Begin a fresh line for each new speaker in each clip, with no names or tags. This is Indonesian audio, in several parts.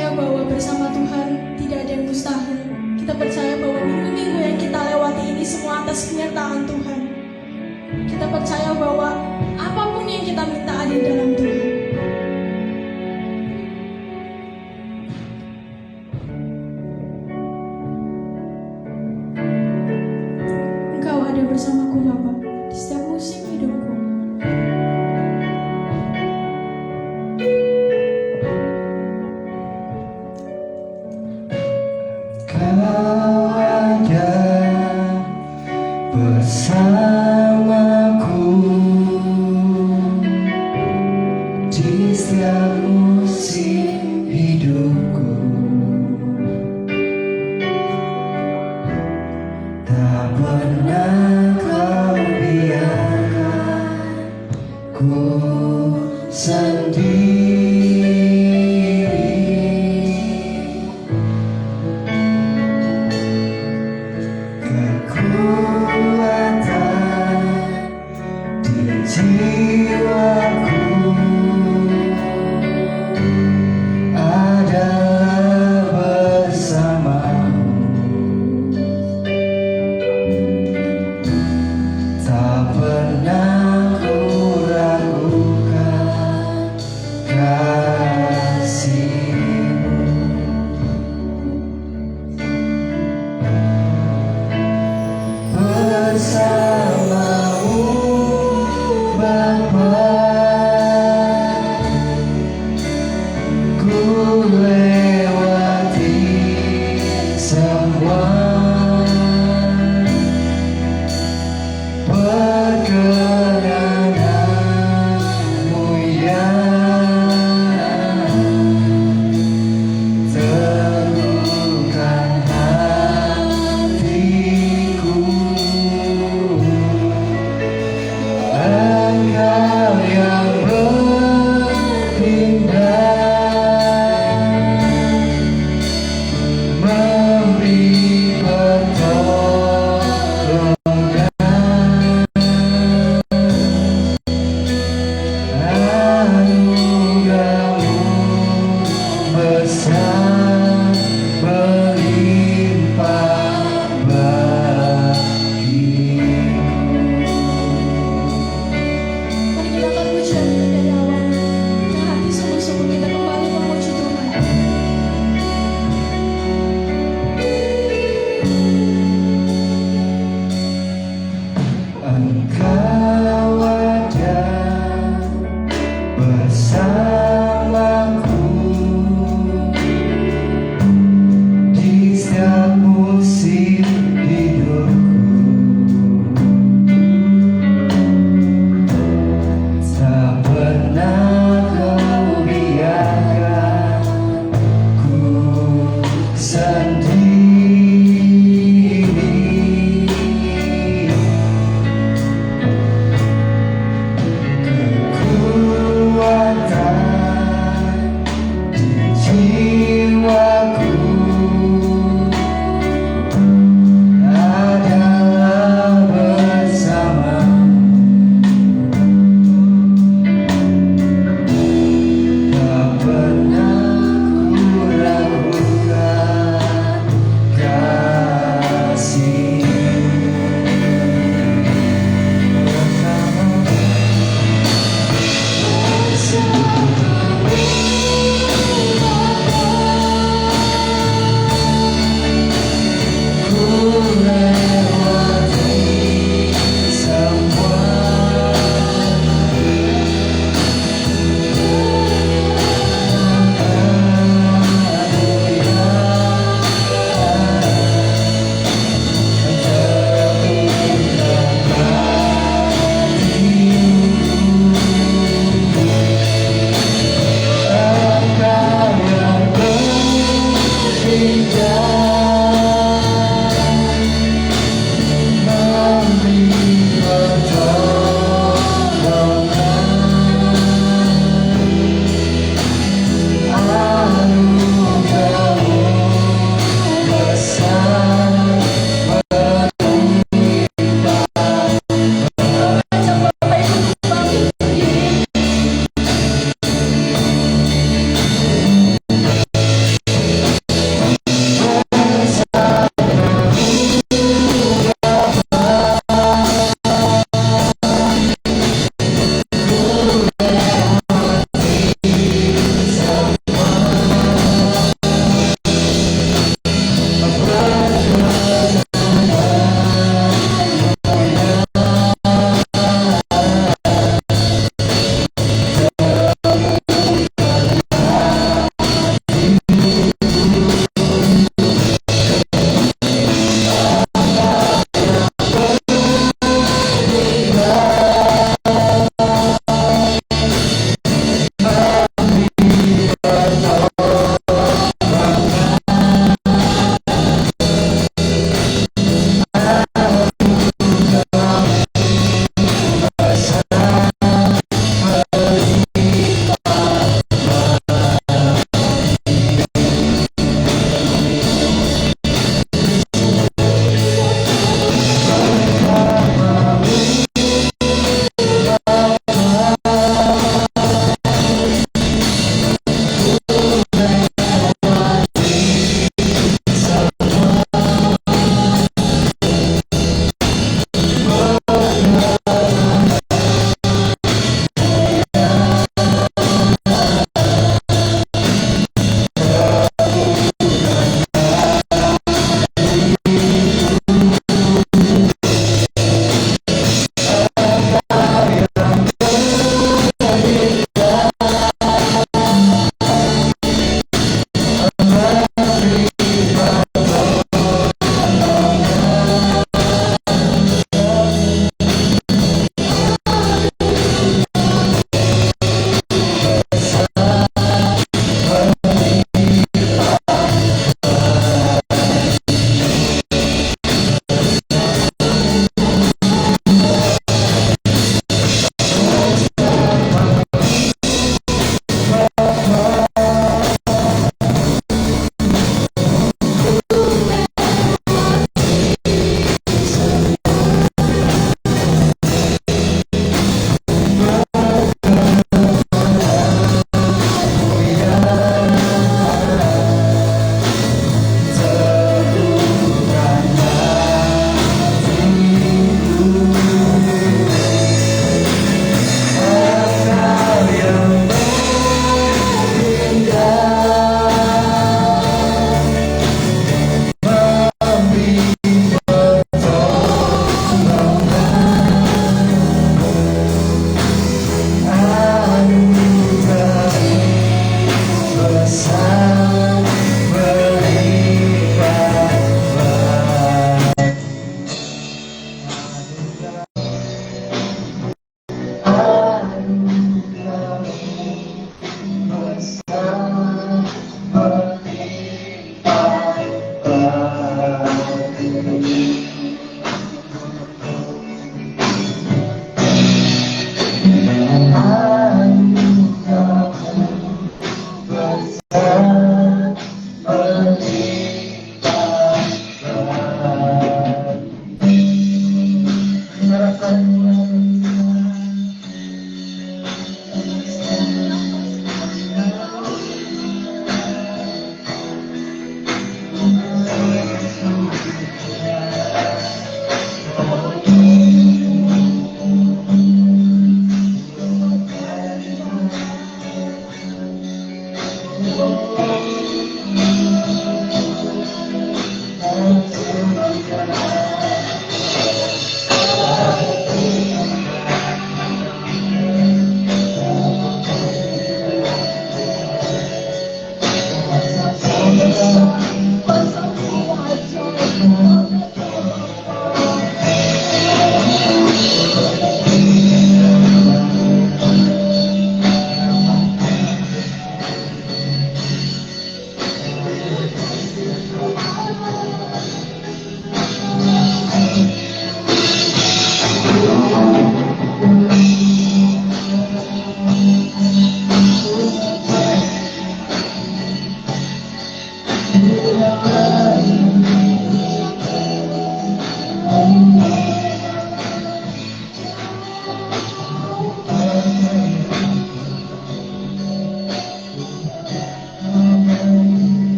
percaya bahwa bersama Tuhan tidak ada yang mustahil. Kita percaya bahwa minggu-minggu yang kita lewati ini semua atas penyertaan Tuhan. Kita percaya bahwa apapun yang kita minta ada di dalam Tuhan. Engkau ada bersamaku Bapa di setiap musim hidupku.
Kau ada bersamaku di setiap musim hidupku. Tak pernah kau biarkan ku sendiri.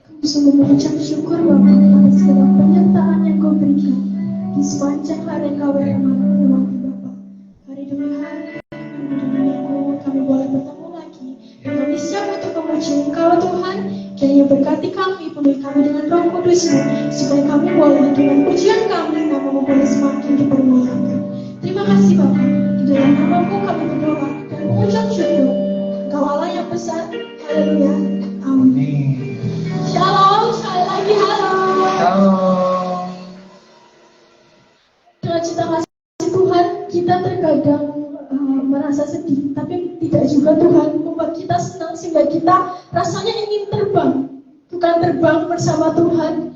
Kami sungguh mengucap syukur Bapa atas segala penyertaan yang Kau berikan di sepanjang hari Kau yang melewati Bapa. Hari demi hari, minggu demi minggu, kami boleh bertemu lagi. Dan kami siap untuk memuji Engkau Tuhan. Kiranya berkati kami, penuhi kami dengan Roh Kudus-Mu, supaya kami boleh dengan pujian kami, nama-Mu boleh semakin dipermuliakan. Terima kasih Bapa. Di dalam nama-Mu kami berdoa dan mengucap syukur. Engkau Allah yang besar. Haleluya. Amin. Shalom, sekali lagi halo.
Shalom.
Dengan cita kasih Tuhan, kita terkadang merasa sedih, tapi tidak juga Tuhan membuat kita senang sehingga kita rasanya ingin terbang, bukan terbang bersama Tuhan.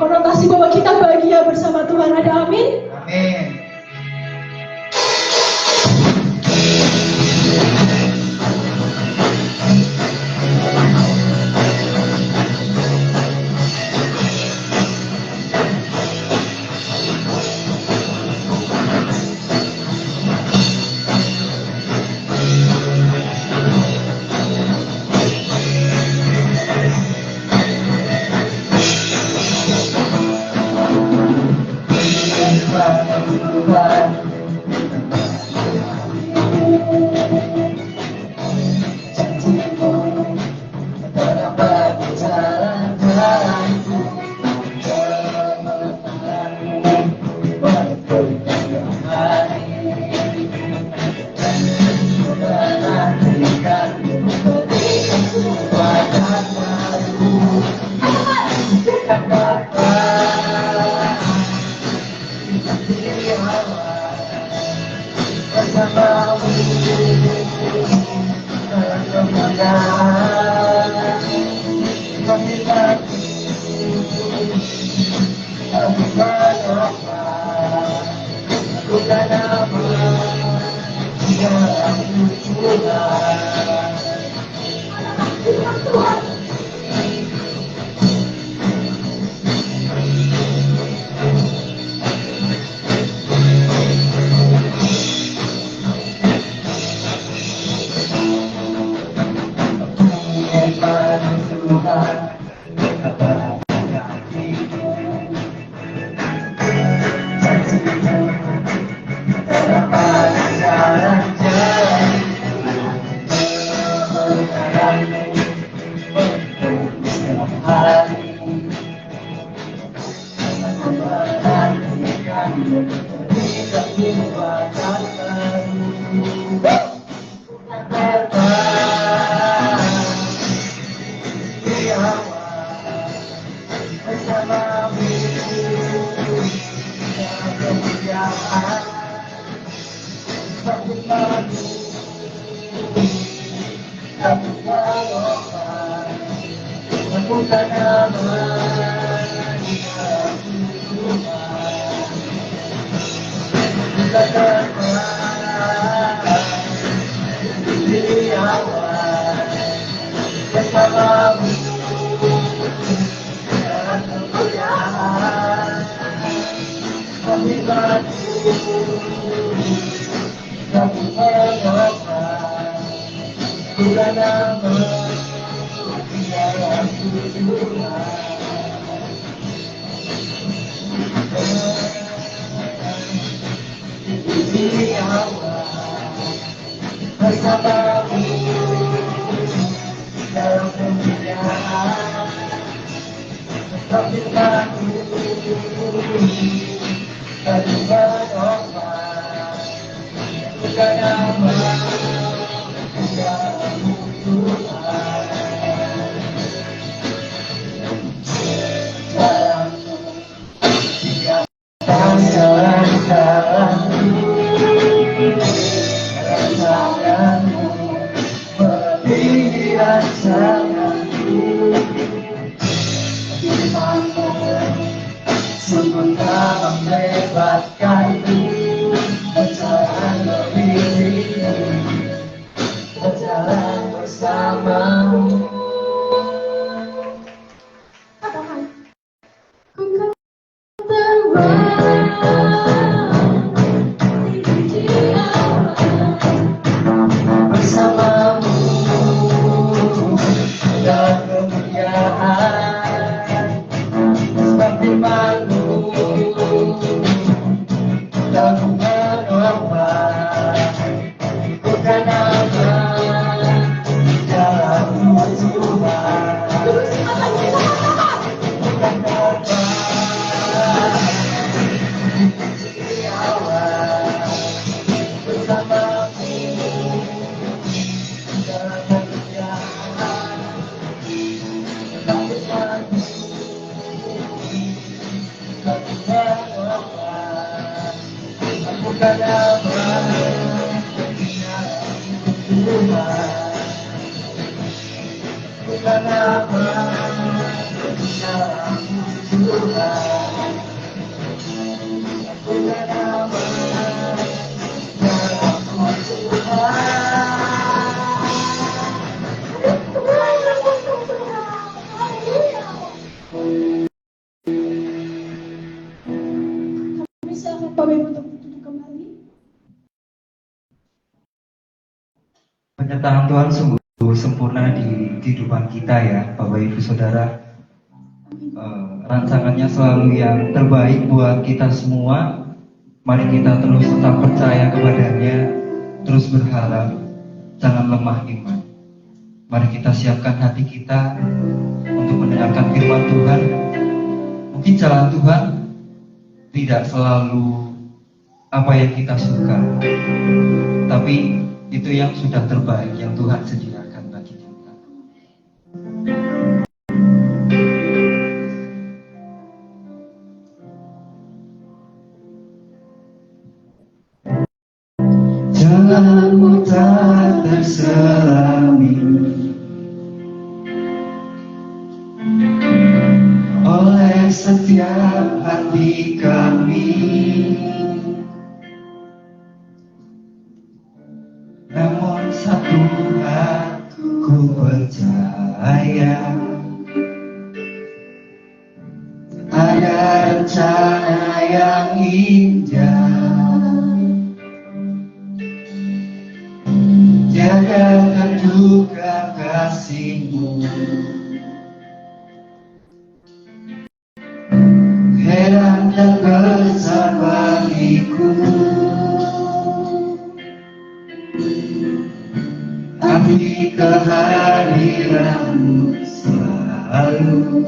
Konotasi bahwa kita bahagia bersama Tuhan, ada amin?
Amin. bebaskanku berjalan lebih tinggi, berjalan bersamamu.
Katakan, ku kan terbang tinggi di awan
Bersamamu dalam kemuliaan, seperti firman-Mu dalam menopang. Bukan apa dalam Tuhan, bukan apa di awal. Bersamamu dalam kemuliaan, seperti firman-Mu dalam menopang. Bukan apa Tuhan, bukan apa dalam Tuhan, bukan apa dalam
Kami silakan Bapak Ibu untuk duduk kembali.
Penyertaan Tuhan sungguh sempurna di kehidupan kita ya, Bapak Ibu Saudara. Rancangannya selalu yang terbaik buat kita semua. Mari kita terus tetap percaya kepadanya, terus berharap, jangan lemah iman. Mari kita siapkan hati kita untuk mendengarkan firman Tuhan. Mungkin jalan Tuhan tidak selalu apa yang kita suka, tapi itu yang sudah terbaik yang Tuhan sediakan bagi kita. Jalanmu tak terselami oleh setiap hati kami. Namun satu hal ku percaya, ada rencana yang indah. Jagakan juga kasih-Mu, heran dan besar bagiku. Arti kehadiran-Mu selalu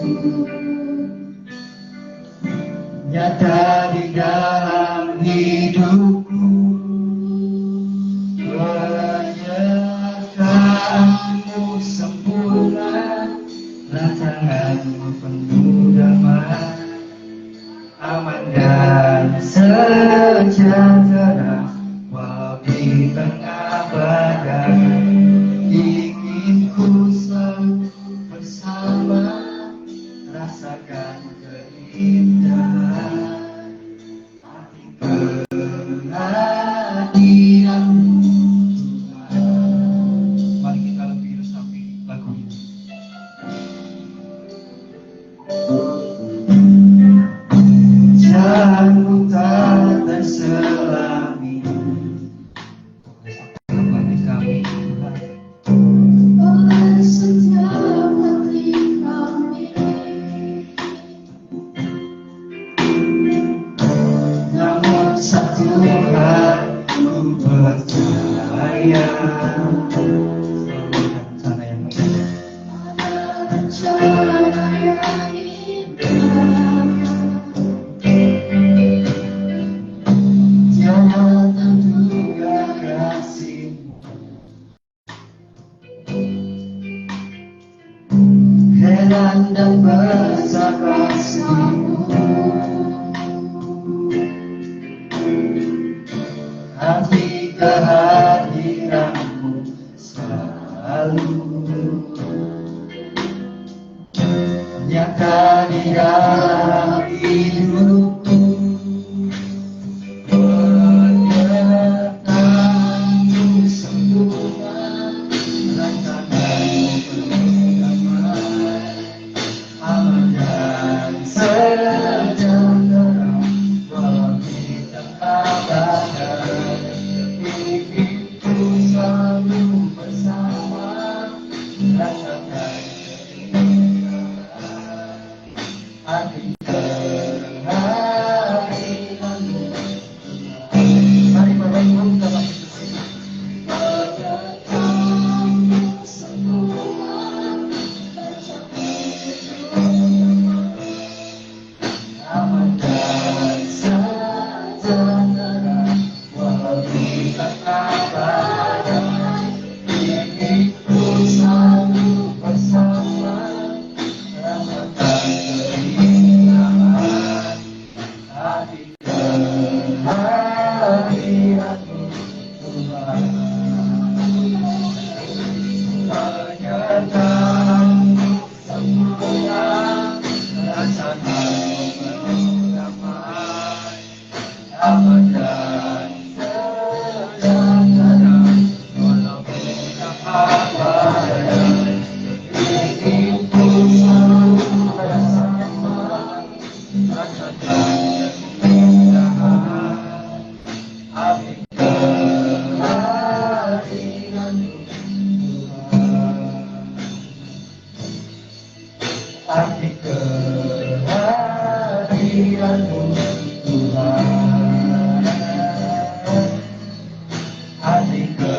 nyata di dalam hidupku. Penyertaan-Mu sempurna, rancangan-Mu penuh damai, aman dan sejahtera. Walau di tengah badai, ingin ku selalu bersama, rasakan keindahan arti kehadiran-Mu Tuhan. Mari kita lebih resapi lagu ini. Jalanmu tak terselami oleh kami Tuhan.
Oleh setiap hati kami.
Namun satu hal ku percaya, sana yang indah.
Ada rencana yang indah.
Jawatan juga kasih-Mu, heran dan besar kasih-Mu. Hati kehadiran-Mu selalu
abadan selamanya walau kita abadan itu selalu bersama rasakan keindahan api kehadiran api kehadiran-Mu Tuhan, api kehadiran Tuhan.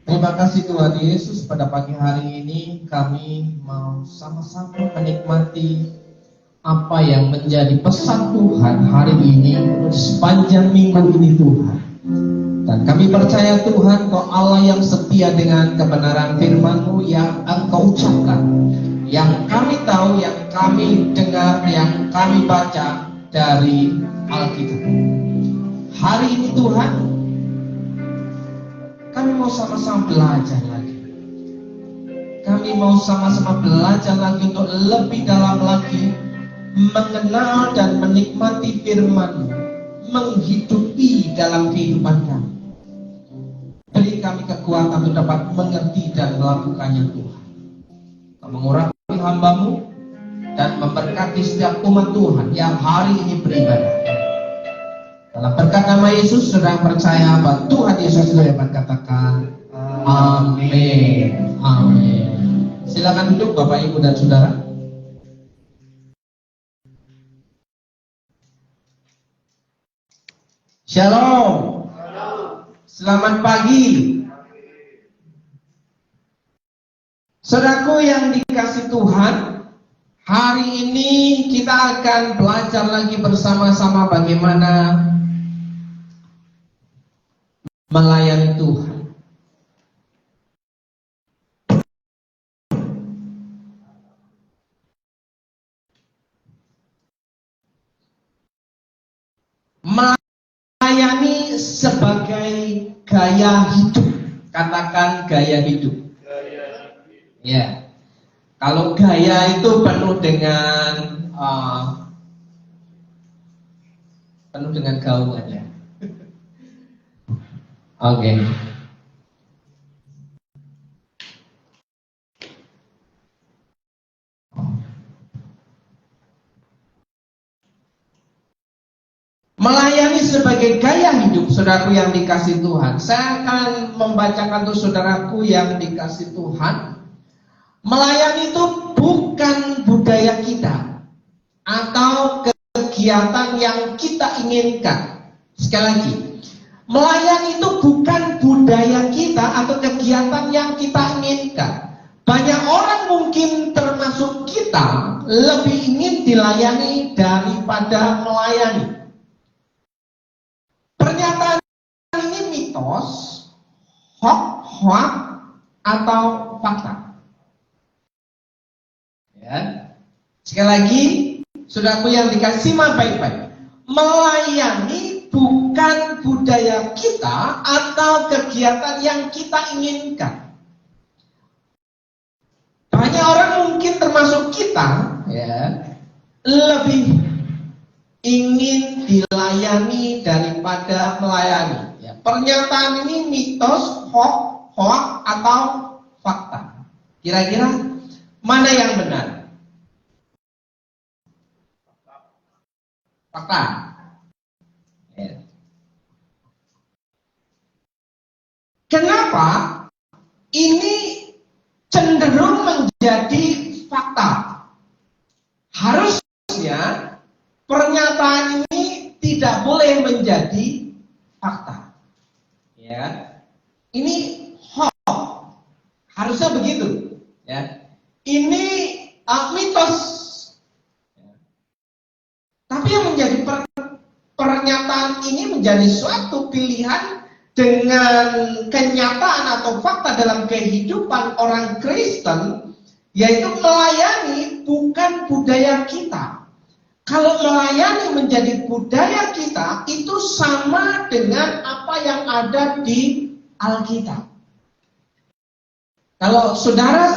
Terima kasih Tuhan Yesus, pada pagi hari ini kami mau sama-sama menikmati apa yang menjadi pesan Tuhan hari ini sepanjang minggu ini Tuhan. Dan kami percaya Tuhan, Kau Allah yang setia dengan kebenaran firman-Mu yang Engkau ucapkan, yang kami tahu, yang kami dengar, yang kami baca dari Alkitab. Hari ini Tuhan, kami mau sama-sama belajar lagi. Kami mau sama-sama belajar lagi untuk lebih dalam lagi mengenal dan menikmati firman-Mu, menghidupi dalam kehidupan kami. Beri kami kekuatan untuk dapat mengerti dan melakukannya Tuhan. Kau mengurapi hamba-Mu dan memberkati setiap umat Tuhan yang hari ini beribadah. Dalam berkat nama Yesus, saudara percaya apa Tuhan Yesus dapat katakan amin. Amin. Silakan duduk Bapak Ibu dan Saudara. Shalom. Selamat pagi. Saudaraku yang dikasihi Tuhan, hari ini kita akan belajar lagi bersama-sama bagaimana melayani Tuhan. Melayani sebagai gaya hidup. Katakan gaya hidup. Ya. Kalau gaya itu penuh dengan gaungan ya. Oke. Melayani sebagai gaya hidup, saudaraku yang dikasihi Tuhan. Saya akan membacakan untuk saudaraku yang dikasihi Tuhan. Melayani itu bukan budaya kita atau kegiatan yang kita inginkan. Sekali lagi, melayani itu bukan budaya kita atau kegiatan yang kita inginkan. Banyak orang mungkin termasuk kita lebih ingin dilayani daripada melayani. Pernyataan ini mitos, hoax, atau fakta. Ya. Sekali lagi, saudaraku yang dikasih baik-baik. Melayani bukan budaya kita atau kegiatan yang kita inginkan. Banyak orang mungkin termasuk kita, ya, lebih ingin dilayani daripada melayani. Ya, pernyataan ini mitos, hoax, atau fakta. Kira-kira mana yang benar? Fakta. Ya. Kenapa ini cenderung menjadi fakta? Harusnya pernyataan ini tidak boleh menjadi fakta. Ya. Ini hoax. Harusnya begitu, ya. Ini mitos. Ya. Tapi yang menjadi pernyataan ini menjadi suatu pilihan dengan kenyataan atau fakta dalam kehidupan orang Kristen, yaitu melayani bukan budaya kita. Kalau melayani menjadi budaya kita, itu sama dengan apa yang ada di Alkitab. Kalau saudara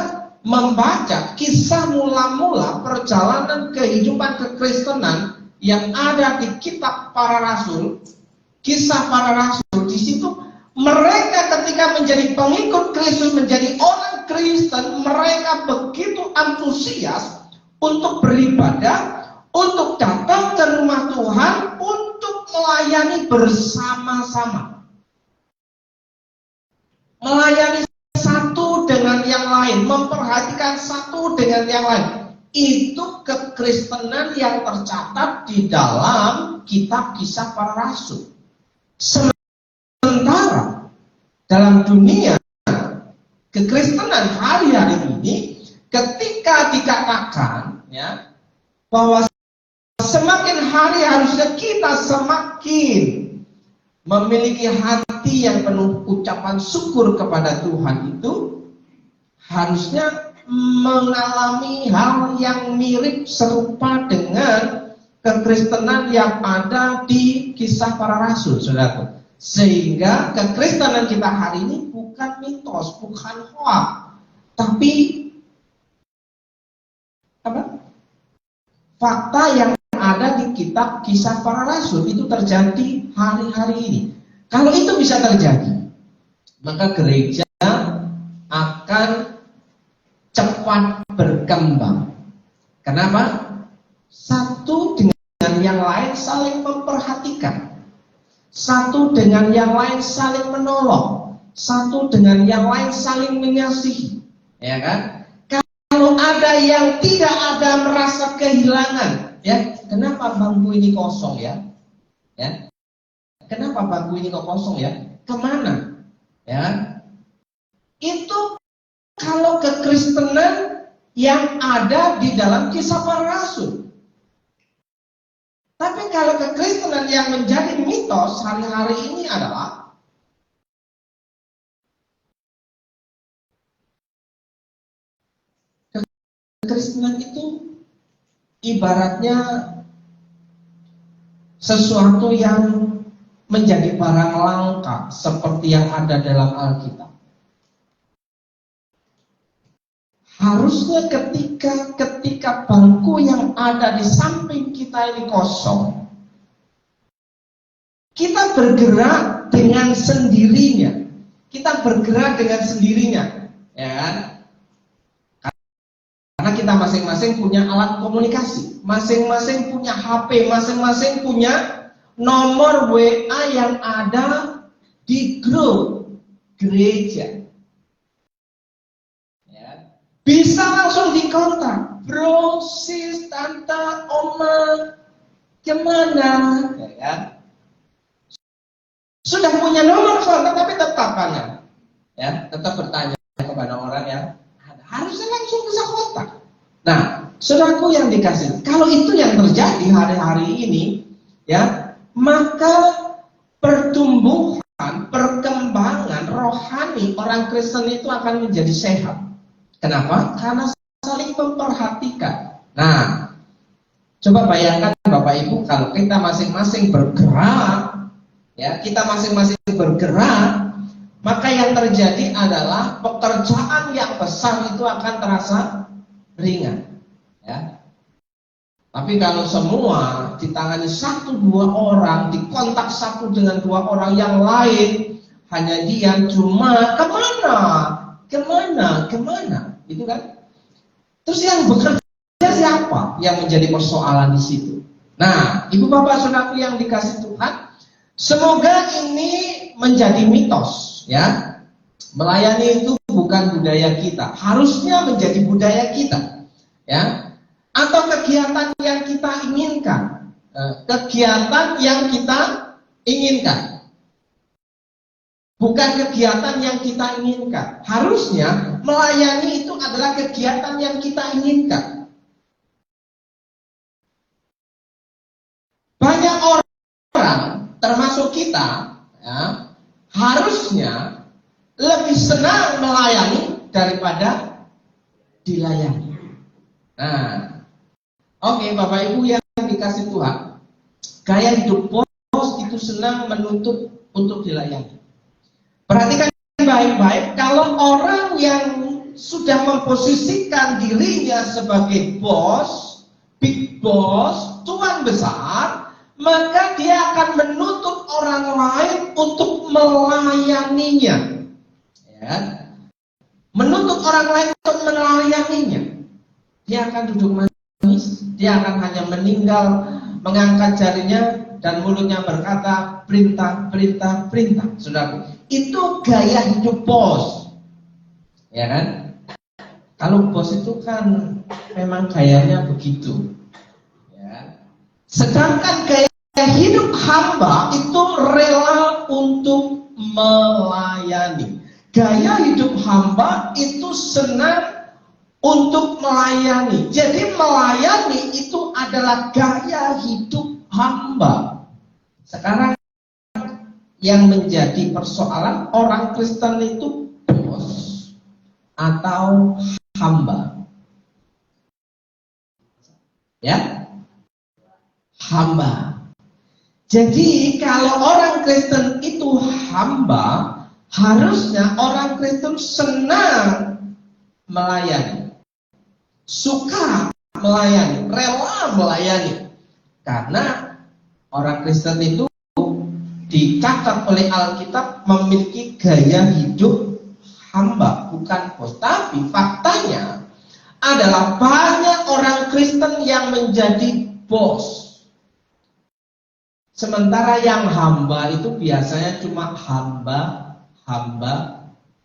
membaca kisah mula-mula perjalanan kehidupan kekristenan yang ada di kitab para rasul, kisah para rasul, di situ mereka ketika menjadi pengikut Kristus, menjadi orang Kristen, mereka begitu antusias untuk beribadah, untuk datang ke rumah Tuhan, untuk melayani bersama-sama. Melayani satu dengan yang lain, memperhatikan satu dengan yang lain. Itu kekristenan yang tercatat di dalam kitab kisah para rasul. Sementara dalam dunia kekristenan hari-hari ini, ketika dikatakan ya bahwa semakin hari harusnya kita semakin memiliki hati yang penuh ucapan syukur kepada Tuhan, itu harusnya mengalami hal yang mirip serupa dengan kekristenan yang ada di kisah para rasul, saudara. Sehingga kekristenan kita hari ini bukan mitos, bukan hoax, tapi apa? Fakta yang ada di kitab kisah para rasul itu terjadi hari-hari ini. Kalau itu bisa terjadi, maka gereja akan cepat berkembang. Kenapa? Satu dengan yang lain saling memperhatikan, satu dengan yang lain saling menolong, satu dengan yang lain saling mengasihi, ya kan? Kalau ada yang tidak ada merasa kehilangan, ya, kenapa bangku ini kosong ya? Ya, kenapa bangku ini kok kosong ya? Kemana? Ya, itu kalau kekristenan yang ada di dalam kisah para rasul. Tapi kalau kekristenan yang menjadi mitos hari-hari ini adalah kekristenan itu ibaratnya sesuatu yang menjadi barang langka seperti yang ada dalam Alkitab. Harusnya ketika bangku yang ada di samping kita ini kosong, kita bergerak dengan sendirinya. Kita bergerak dengan sendirinya, ya kan? Karena kita masing-masing punya alat komunikasi, masing-masing punya HP, masing-masing punya nomor WA yang ada di grup gereja. Ya. Bisa langsung dikontak, bro, sis, tante, oma, kemana? Ya kan? Sudah punya nomor kontak, tapi tetap kan? Ya, tetap bertanya kepada orang yang harusnya langsung bisa kontak. Nah, saudaraku yang dikasih, kalau itu yang terjadi hari-hari ini, ya, maka pertumbuhan, perkembangan rohani orang Kristen itu akan menjadi sehat. Kenapa? Karena saling memperhatikan. Nah, coba bayangkan Bapak Ibu, kalau kita masing-masing bergerak, ya, kita masing-masing bergerak, maka yang terjadi adalah pekerjaan yang besar itu akan terasa ringan, ya. Tapi kalau semua ditangani satu dua orang, dikontak satu dengan dua orang yang lain, hanya dia cuma kemana, gitu kan? Terus yang bekerja siapa? Yang menjadi persoalan di situ. Nah, ibu bapak saudaraku yang dikasih Tuhan, semoga ini menjadi mitos, ya. Melayani itu bukan budaya kita, harusnya menjadi budaya kita, ya. Atau kegiatan yang kita inginkan, bukan kegiatan yang kita inginkan. Harusnya melayani itu adalah kegiatan yang kita inginkan. Banyak orang, termasuk kita, ya, harusnya lebih senang melayani daripada dilayani. Nah, oke, Bapak Ibu yang dikasih dikasih Tuhan, gaya hidup bos itu senang menuntut untuk dilayani. Perhatikan baik-baik, kalau orang yang sudah memposisikan dirinya sebagai bos, big boss, tuan besar, maka dia akan menuntut orang lain untuk melayaninya. Ya. Menuntut orang lain untuk melayaninya. Dia akan duduk manis, dia akan hanya meninggal, mengangkat jarinya, dan mulutnya berkata, perintah, perintah, perintah. Saudaraku, itu gaya hidup bos. Ya kan? Kalau bos itu kan memang gayanya begitu. Ya. Sedangkan gaya hidup hamba itu rela untuk melayani. Gaya hidup hamba itu senang untuk melayani. Jadi melayani itu adalah gaya hidup hamba. Sekarang yang menjadi persoalan, orang Kristen itu bos atau hamba? Ya, hamba. Jadi kalau orang Kristen itu hamba, harusnya orang Kristen senang melayani, suka melayani, rela melayani. Karena orang Kristen itu dicatat oleh Alkitab memiliki gaya hidup hamba, bukan bos. Tapi faktanya adalah banyak orang Kristen yang menjadi bos. Sementara yang hamba itu biasanya cuma hamba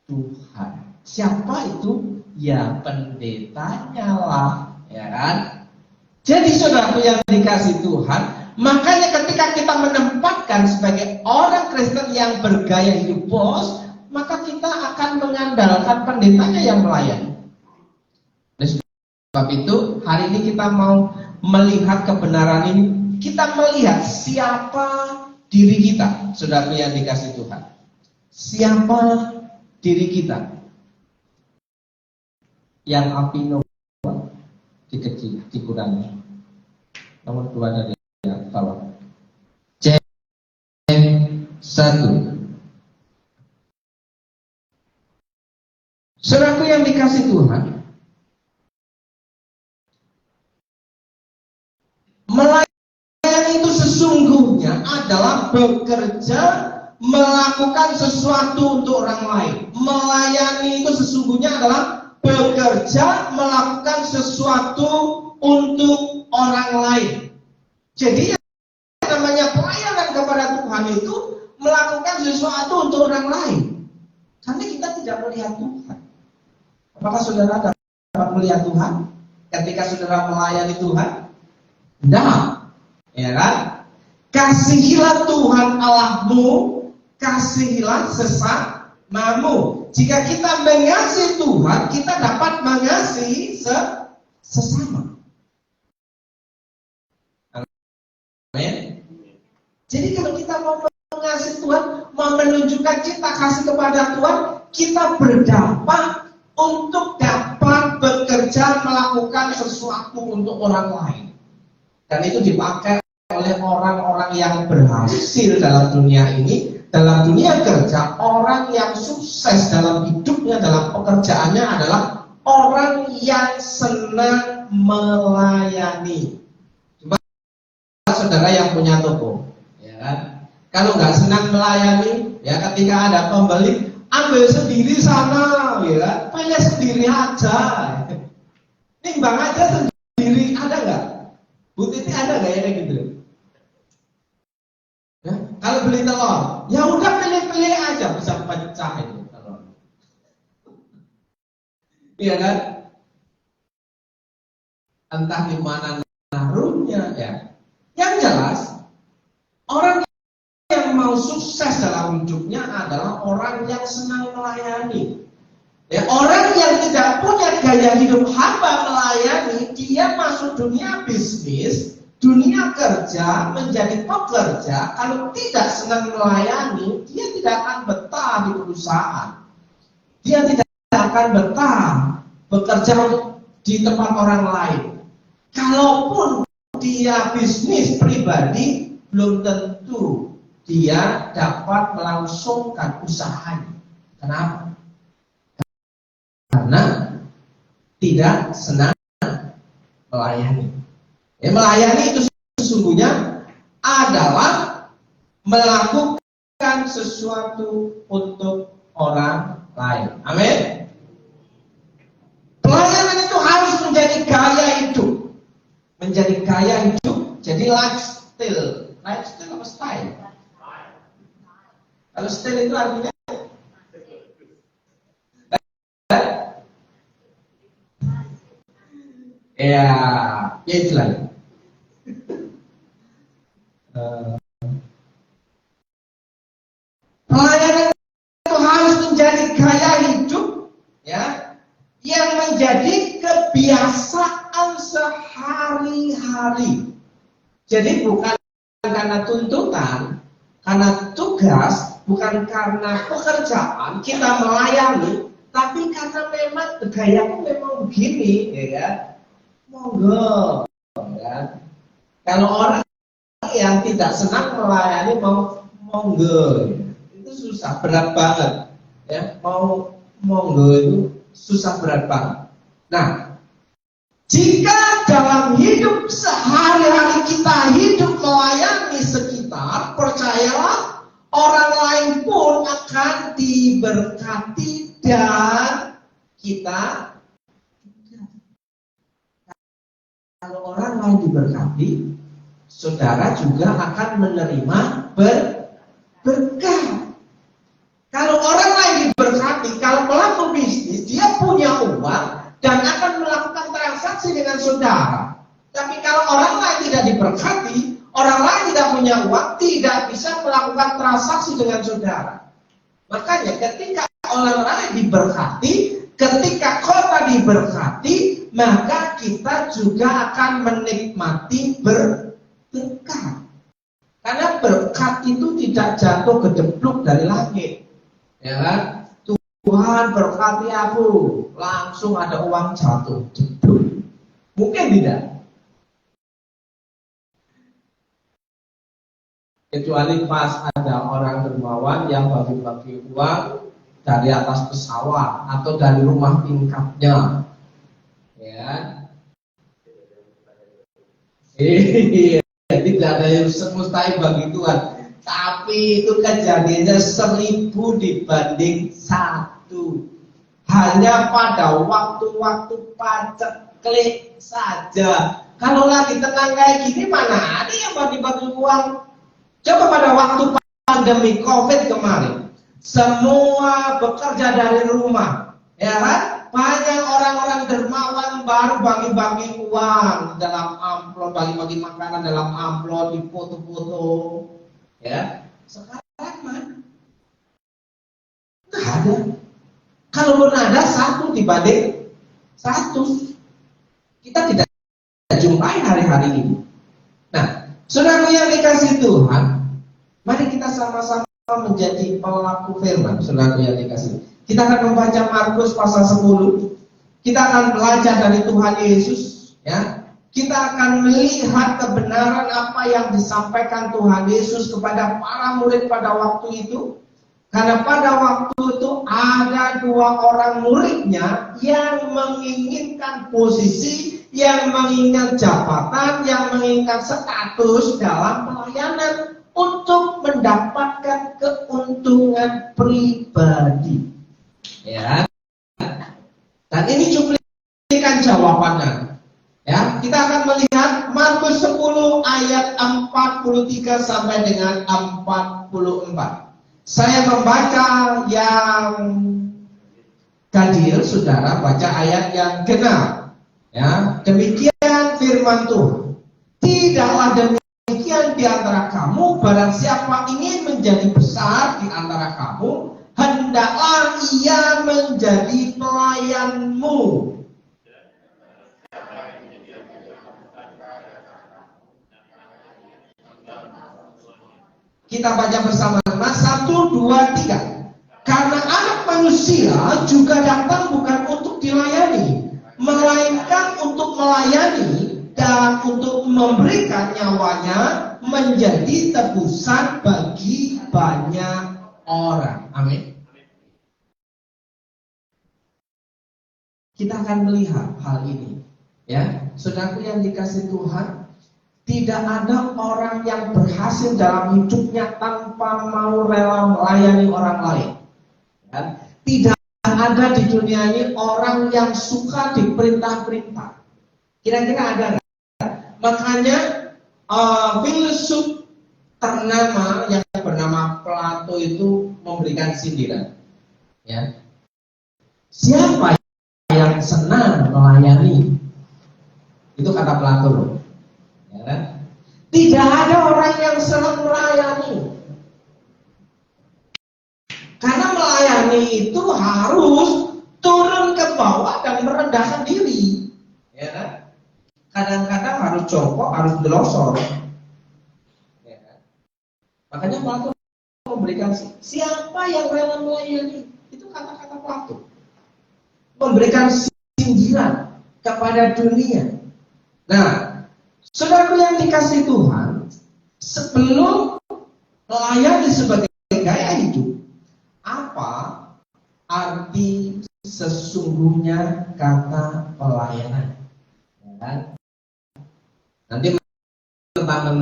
Tuhan. Siapa itu? Ya pendetanya lah, ya kan? Jadi saudaraku yang dikasih Tuhan, makanya ketika kita menempatkan sebagai orang Kristen yang bergaya hidup bos, maka kita akan mengandalkan pendetanya yang melayani. Oleh sebab itu, hari ini kita mau melihat kebenaran ini. Kita melihat siapa diri kita, saudaraku yang dikasih Tuhan. Siapa diri kita? Yang api nomor dikecil, dikurangi. Nomor 2 dari bawah. C1. Saudaraku yang dikasih Tuhan, melayani itu sesungguhnya adalah bekerja, melakukan sesuatu untuk orang lain. Melayani itu sesungguhnya adalah bekerja, melakukan sesuatu untuk orang lain. Jadi yang namanya pelayanan kepada Tuhan itu melakukan sesuatu untuk orang lain. Karena kita tidak melihat Tuhan. Apakah saudara dapat melihat Tuhan ketika saudara melayani Tuhan? Tidak, ya kan? Kasihilah Tuhan Allahmu, kasihilah sesamamu. Jika kita mengasihi Tuhan, kita dapat mengasihi sesama. Amin. Jadi kalau kita mau mengasihi Tuhan, mau menunjukkan cinta kasih kepada Tuhan, kita berdampak untuk dapat bekerja melakukan sesuatu untuk orang lain. Dan itu dipakai oleh orang-orang yang berhasil dalam dunia ini, dalam dunia kerja. Orang yang sukses dalam hidupnya, dalam pekerjaannya adalah orang yang senang melayani. Coba saudara yang punya toko, ya kan? Kalau nggak senang melayani, ya ketika ada pembeli, ambil sendiri sana, ya kan? Pilih sendiri aja, timbang aja sendiri, ada nggak? Bu Titi ada nggak ya kayak gitu? Ya, kalau beli telur, ya udah pilih-pilih aja, bisa pecah itu telur. Iya kan? Entah di mana naruhnya ya. Yang jelas, orang yang mau sukses dalam hidupnya adalah orang yang senang melayani. Ya, orang yang tidak punya gaya hidup hamba melayani, dia masuk dunia bisnis, dunia kerja, menjadi pekerja. Kalau tidak senang melayani, dia tidak akan betah di perusahaan. Dia tidak akan betah bekerja di tempat orang lain. Kalaupun dia bisnis pribadi, belum tentu dia dapat melangsungkan usahanya. Kenapa? Karena tidak senang melayani. Melayani itu sesungguhnya adalah melakukan sesuatu untuk orang lain. Amin. Pelayanan itu harus menjadi gaya hidup. Menjadi gaya hidup, jadi lifestyle. Lifestyle apa style? Kalau style itu artinya ya itu lagi. Pelayanan itu harus menjadi gaya hidup, ya, yang menjadi kebiasaan sehari-hari. Jadi bukan karena tuntutan, karena tugas, bukan karena pekerjaan kita melayani, tapi karena memang gayaku memang begini, ya kan? Monggo, ya. Kalau orang yang tidak senang melayani mau monggo, itu susah, berat banget, ya. Mau monggo itu susah, berat banget. Nah, jika dalam hidup sehari-hari kita hidup melayani sekitar, percayalah orang lain pun akan diberkati dan kita. Kalau orang lain diberkati, saudara juga akan menerima berkah. Kalau orang lain diberkati, kalau pelaku bisnis, dia punya uang dan akan melakukan transaksi dengan saudara. Tapi kalau orang lain tidak diberkati, orang lain tidak punya uang, tidak bisa melakukan transaksi dengan saudara. Makanya ketika orang lain diberkati, ketika kota diberkati, maka kita juga akan menikmati berkah. Karena berkat itu tidak jatuh gedebluk dari langit, ya kan? Tuhan berkati aku, langsung ada uang jatuh, jeblok. Mungkin tidak. Kecuali pas ada orang dermawan yang bagi-bagi uang dari atas pesawat atau dari rumah tingkatnya, ya. Tidak ada yang mustahil bagi Tuhan. Tapi itu kejadiannya 1000 dibanding 1. Hanya pada waktu-waktu paceklik saja. Kalau lagi tenang kayak gini, mana ada yang bagi-bagi uang? Coba pada waktu pandemi COVID kemarin, semua bekerja dari rumah, ya kan? Banyak orang-orang dermawan baru bagi-bagi uang dalam amplop, bagi-bagi makanan dalam amplop, di foto-foto, ya. Sekarang mana? Nggak ada. Kalaupun ada 1 dibanding 1, kita tidak jumpai hari-hari ini. Nah, saudara yang dikasih Tuhan, mari kita sama-sama menjadi pelaku firman, saudara yang dikasih. Kita akan membaca Markus pasal 10. Kita akan belajar dari Tuhan Yesus, ya. Kita akan melihat kebenaran apa yang disampaikan Tuhan Yesus kepada para murid pada waktu itu. Karena pada waktu itu ada 2 orang muridnya yang menginginkan posisi, yang menginginkan jabatan, yang menginginkan status dalam pelayanan untuk mendapatkan keuntungan pribadi. Ya, dan ini cuplikan jawabannya. Ya, kita akan melihat Markus 10 ayat 43 sampai dengan 44. Saya membaca yang gadil, saudara baca ayat yang genap. Ya, demikian firman Tuhan. Tidaklah demikian di antara kamu, barang siapa ingin menjadi besar di antara kamu, hendaklah ia menjadi pelayanmu. Kita baca bersama-sama 1, 2, 3. Karena anak manusia juga datang bukan untuk dilayani, melainkan untuk melayani ada untuk memberikan nyawanya menjadi tebusan bagi banyak orang. Amin. Kita akan melihat hal ini, ya, saudaraku yang dikasihi Tuhan. Tidak ada orang yang berhasil dalam hidupnya tanpa mau rela melayani orang lain. Ya. Tidak ada di dunia ini orang yang suka diperintah-perintah. Kira-kira ada nggak? Makanya filsuf ternama yang bernama Plato itu memberikan sindiran. Ya. Siapa yang senang melayani? Itu kata Plato loh. Ya kan? Tidak ada orang yang senang melayani. Karena melayani itu harus turun ke bawah dan merendahkan diri. Ya kan? Kadang-kadang harus jongkok, harus delosor. Ya kan? Makanya Plato memberikan siapa yang rela melayani? Itu kata-kata Plato. Memberikan sindiran kepada dunia. Nah, saudara yang dikasihi Tuhan, sebelum melayani sebagai gaya hidup, apa arti sesungguhnya kata pelayanan? Ya kan? Nanti tentang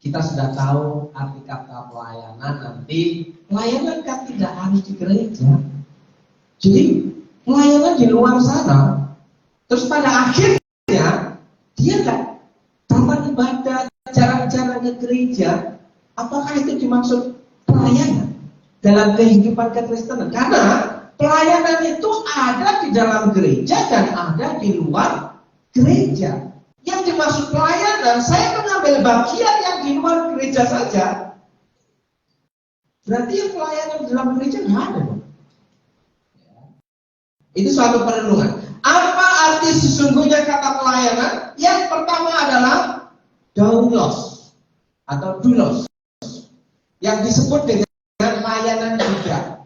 kita sudah tahu arti kata pelayanan. Nanti pelayanan kan tidak harus di gereja. Jadi pelayanan di luar sana. Terus pada akhirnya dia nggak datang ibadah, jarang-jarang ke gereja. Apakah itu dimaksud pelayanan dalam kehidupan kekristenan? Karena pelayanan itu ada di dalam gereja dan ada di luar gereja. Yang dimaksud pelayanan, saya mengambil bagian yang di luar gereja saja. Berarti yang pelayanan di dalam gereja nggak ada. Itu suatu perenungan. Apa arti sesungguhnya kata pelayanan? Yang pertama adalah doulos atau doulos, yang disebut dengan layanan budak.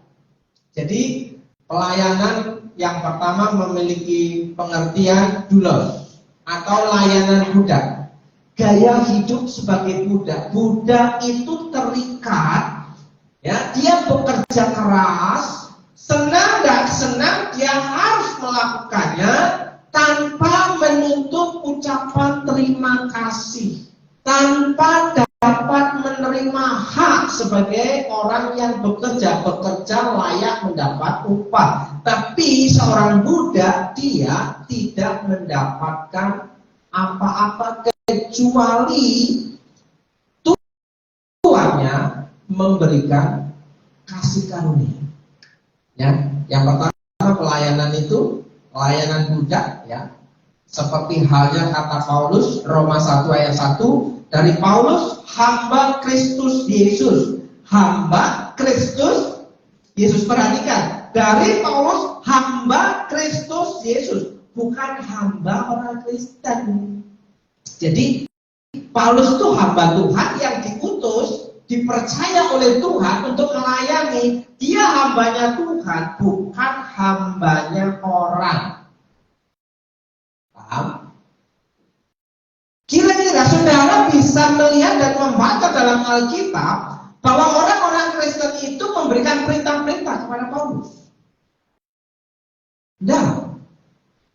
Jadi pelayanan yang pertama memiliki pengertian doulos atau layanan budak. Gaya hidup sebagai budak. Budak itu terikat, ya, dia bekerja keras. Senang gak senang dia harus melakukannya tanpa menuntut ucapan terima kasih, tanpa dapat menerima hak sebagai orang yang bekerja layak mendapat upah. Tapi seorang budak dia tidak mendapatkan apa-apa kecuali tuannya memberikan kasih karunia. Ya, yang pertama pelayanan itu pelayanan budak, ya. Seperti halnya kata Paulus Roma 1 ayat 1 dari Paulus, hamba Kristus Yesus. Hamba Kristus Yesus, perhatikan. Dari Paulus hamba Kristus Yesus, bukan hamba orang Kristen. Jadi Paulus itu hamba Tuhan yang diutus, dipercaya oleh Tuhan untuk melayani. Dia hambanya Tuhan, bukan hambanya orang. Paham? Kira-kira saudara bisa melihat dan membaca dalam Alkitab bahwa orang-orang Kristen itu memberikan perintah-perintah kepada Paulus. Dan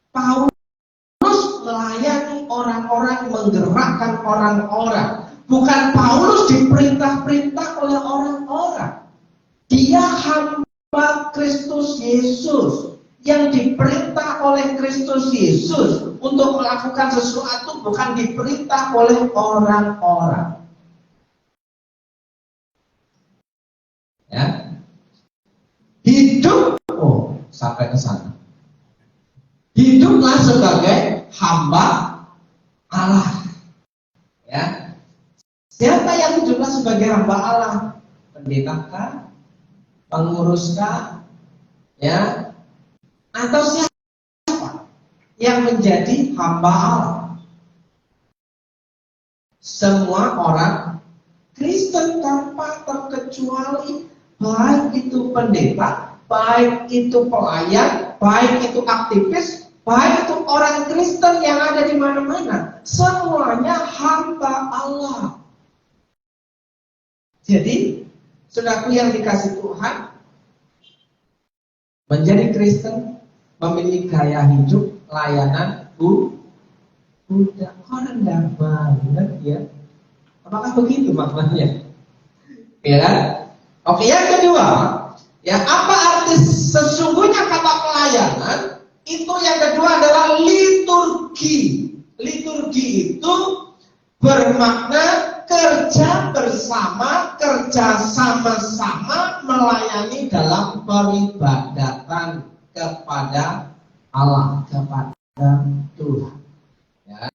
Paulus melayani orang-orang, menggerakkan orang-orang. Bukan Paulus diperintah-perintah oleh orang-orang. Dia hamba Kristus Yesus yang diperintah oleh Kristus Yesus untuk melakukan sesuatu, bukan diperintah oleh orang-orang. Ya. Hidup, sampai ke sana. Hiduplah sebagai hamba Allah. Ya. Siapa yang hiduplah sebagai hamba Allah? Pendeta, pengurus, ya, atau siapa yang menjadi hamba Allah? Semua orang Kristen tanpa terkecuali, baik itu pendeta, baik itu pelayan, baik itu aktivis, Baik itu orang Kristen yang ada di mana-mana, semuanya hamba Allah. Jadi, saudaraku yang dikasih Tuhan, menjadi Kristen memiliki gaya hidup layanan udah rendah banget ya. Apakah begitu maknanya? Ya kan? Oke, yang kedua, ya apa arti sesungguhnya kata pelayanan? Itu yang kedua adalah liturgi. Liturgi itu bermakna kerja bersama, kerja sama-sama melayani dalam peribadatan kepada Allah, kepada Tuhan. Ya.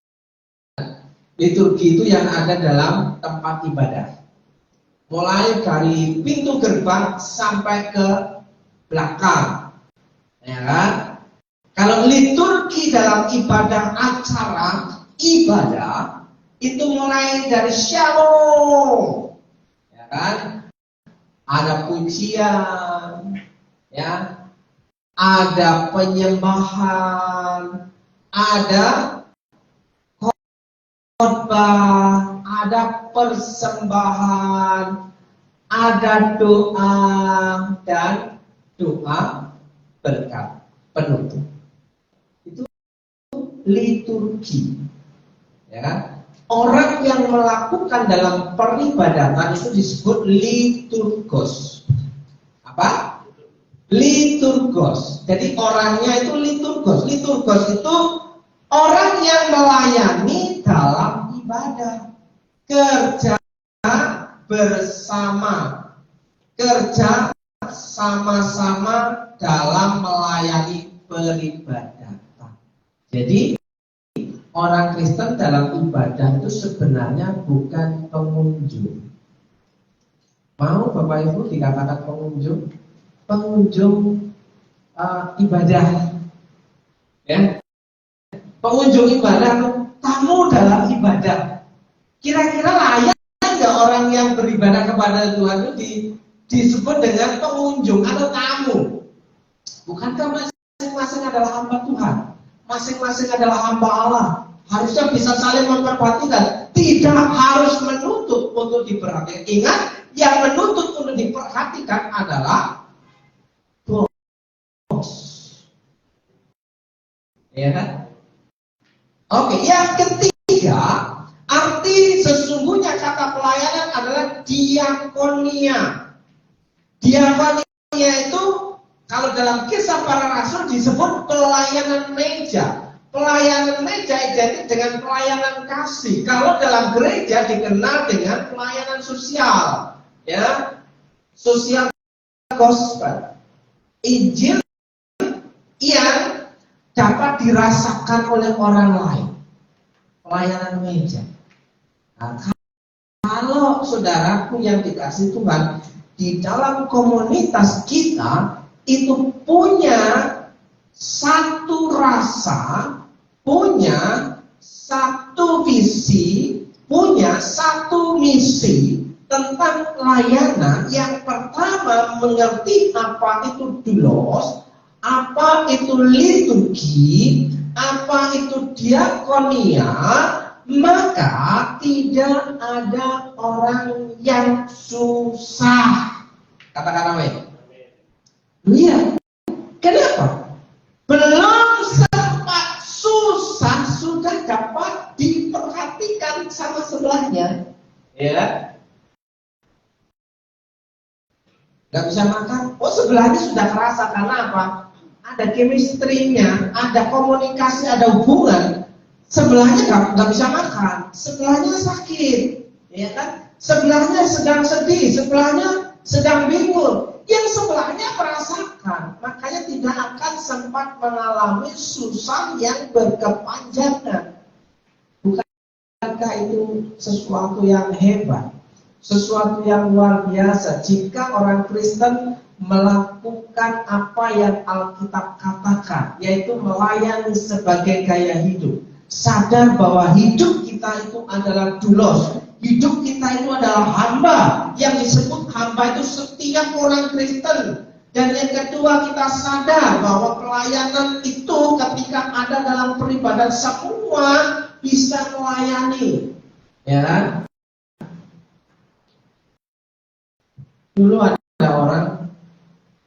Liturgi itu yang ada dalam tempat ibadah. Mulai dari pintu gerbang sampai ke belakang. Ya kan? Kalau liturgi dalam ibadah acara ibadah itu mulai dari shalom, ya kan? Ada pujian, ya, ada penyembahan, ada khotbah, ada persembahan, ada doa dan doa berkat penutup. Itu liturgi, ya kan? Orang yang melakukan dalam peribadatan itu disebut liturgos. Apa? Liturgos. Jadi orangnya itu liturgos. Liturgos itu orang yang melayani dalam ibadah. Kerja bersama. Kerja sama-sama dalam melayani peribadatan. Jadi orang Kristen dalam ibadah itu sebenarnya bukan pengunjung. Mau Bapak Ibu dikatakan pengunjung? Pengunjung ibadah, ya. Pengunjung ibadah, tamu dalam ibadah. Kira-kira layak nggak orang yang beribadah kepada Tuhan itu disebut dengan pengunjung atau tamu? Bukankah masing-masing adalah hamba Tuhan? Masing-masing adalah hamba Allah. Harusnya bisa saling memperhatikan. Tidak harus menuntut untuk diperhatikan. Ingat, yang menuntut untuk diperhatikan adalah bos. Ya kan? Oke, yang ketiga, arti sesungguhnya kata pelayanan adalah diakonia. Diakonia itu kalau dalam Kisah Para Rasul disebut pelayanan meja. Pelayanan meja identik dengan pelayanan kasih. Kalau dalam gereja dikenal dengan pelayanan sosial, ya, sosial gospel, Injil yang dapat dirasakan oleh orang lain. Pelayanan meja. Nah, kalau saudaraku yang dikasih Tuhan, di dalam komunitas kita itu punya satu rasa, punya satu visi, punya satu misi tentang layanan. Yang pertama, mengerti apa itu doulos, apa itu liturgi, apa itu diakonia, maka tidak ada orang yang susah. Katakan amin. Iya. Kenapa? Belum sempat susah sudah dapat diperhatikan sama sebelahnya, ya. Gak bisa makan. Oh, sebelahnya sudah kerasa karena apa? Ada chemistry-nya, ada komunikasi, ada hubungan. Sebelahnya gak bisa makan, sebelahnya sakit, ya kan? Sebelahnya sedang sedih, sebelahnya sedang bingung. Yang sebelahnya merasakan, makanya tidak akan sempat mengalami susah yang berkepanjangan. Bukankah itu sesuatu yang hebat, sesuatu yang luar biasa jika orang Kristen melakukan apa yang Alkitab katakan, yaitu melayani sebagai gaya hidup. Sadar bahwa hidup kita itu adalah doulos. Hidup kita itu adalah hamba. Yang disebut hamba itu setiap orang Kristen Dan yang kedua, kita sadar bahwa pelayanan itu ketika ada dalam peribadahan semua bisa melayani. Ya kan? Dulu ada orang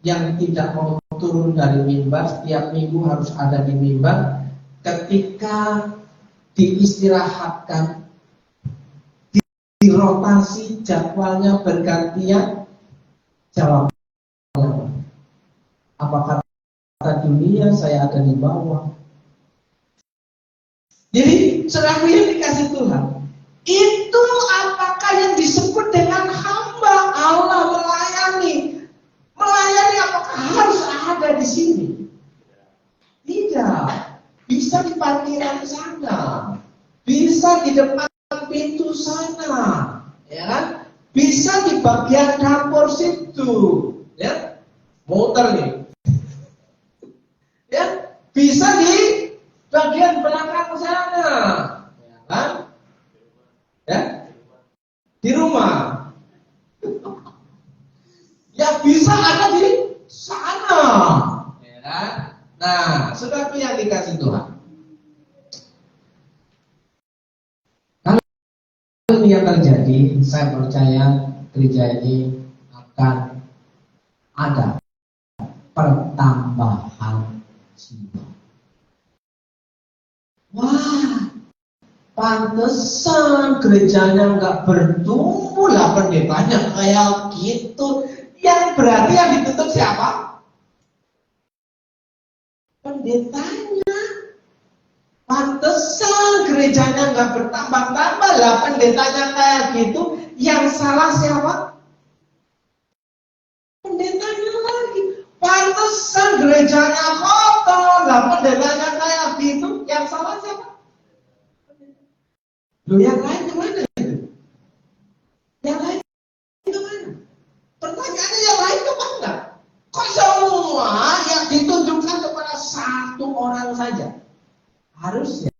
yang tidak mau turun dari mimbar, setiap minggu harus ada di mimbar. Ketika diistirahatkan, dirotasi jadwalnya bergantian, jawab, apa kata dunia, saya ada di bawah. Jadi saudaraku yang dikasih Tuhan, itu apakah yang disebut dengan hamba Allah melayani? Melayani apakah harus ada di sini? Tidak. Bisa di parkiran sana, bisa di depan pintu sana, ya kan? Bisa di bagian dapur situ, ya, muter nih, ya, bisa di bagian belakang sana, ya kan? Ya, di rumah, ya bisa ada di sana, ya kan? Nah, saudaraku yang dikasih Tuhan, kalau ini yang terjadi, saya percaya gereja ini akan ada pertambahan jiwa. Wah, pantesan gerejanya nggak bertumbuh lah, pendetanya kayak gitu. Yang berarti yang ditutup siapa? Pendetanya. Pantesan gerejanya nggak bertambah-tambah lah, pendetanya kayak gitu. Yang salah siapa? Pendetanya lagi. Pantesan gerejanya kotor lah, pendetanya kayak gitu. Yang salah siapa? Loh, yang lain kemana itu? Yang lain kemana? Pertanyaannya yang lain kemana? Kok semua yang ditunjukkan kepada satu orang saja? Harusnya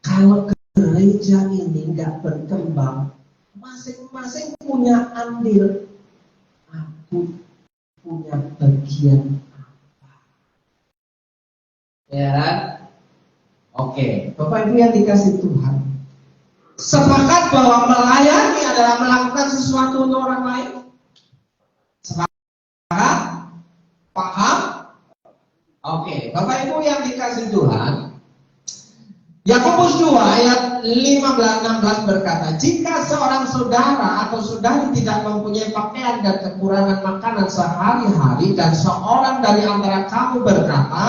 kalau gereja ini nggak berkembang, masing-masing punya andil. Aku punya bagian apa? Ya kan? Oke, Bapak Ibu yang dikasih Tuhan, sepakat bahwa melayani adalah melakukan sesuatu untuk orang lain? Sepakat? Paham? Oke, Bapak Ibu yang dikasih Tuhan, Yakobus 2 ayat 15-16 berkata, jika seorang saudara atau saudari tidak mempunyai pakaian dan kekurangan makanan sehari-hari, dan seorang dari antara kamu berkata,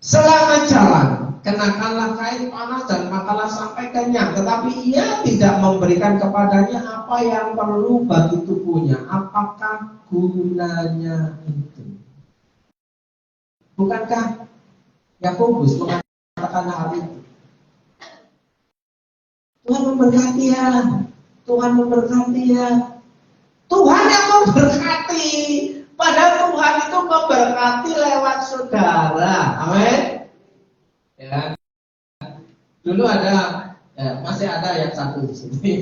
selama jalan kenakanlah kain panas dan makanlah sampai kenyang, tetapi ia tidak memberikan kepadanya apa yang perlu bagi tubuhnya, apakah gunanya itu? Bukankah Yakobus mengatakan hal itu? Tuhan memberkati ya, Tuhan memberkati ya. Tuhan yang memberkati, padahal Tuhan itu memberkati lewat saudara. Amin. Ya. Dulu ada, ya, masih ada yang satu di sini,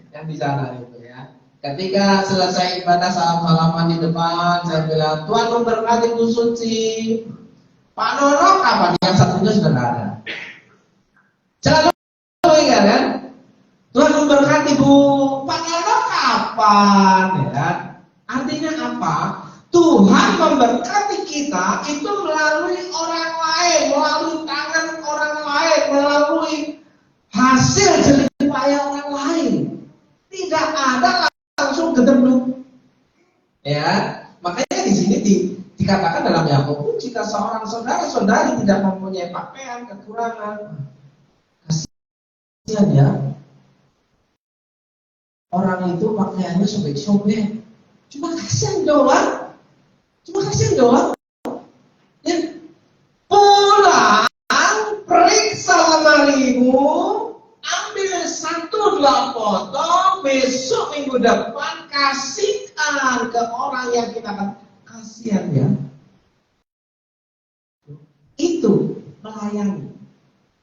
yang di sana itu ya. Ketika selesai ibadah salam-salaman di depan, saya bilang, Tuhan memberkati Bu Suci. Pak Nono kapan? Yang satunya sudah tidak ada. Jangan lupa ingat kan? Tuhan memberkati Bu. Pak Nono kapan? Ya. Artinya apa? Tuhan memberkati kita itu melalui orang lain, melalui tangan orang lain, melalui hasil jerih payah orang lain. Tidak ada langsung ketemu. Ya, makanya di sini dikatakan dalam Yakobus, jika seorang saudara-saudari tidak mempunyai pakaian, kekurangan, kasihan ya. Orang itu pakaiannya sobek-sobek, cuma kasihan doang. Ya. Pulang, periksa lemarimu, ambil 1-2 foto, besok minggu depan kasihkan ke orang yang kita kasihan ya. Itu melayani.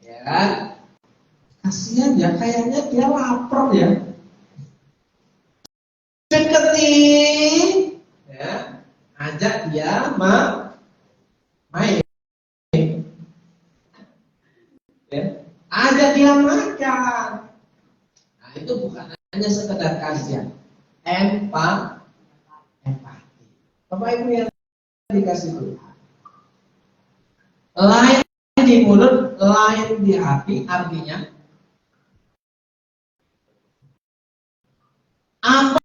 Ya kan? Kasihan ya, kayaknya dia lapar ya. Deketin, ya. main. Ya. Ajak dia makan. Nah, itu bukan hanya sekedar kasihan. Empati. Bapak Ibu yang dikasih Tuhan. Lain di mulut, lain di hati, artinya apa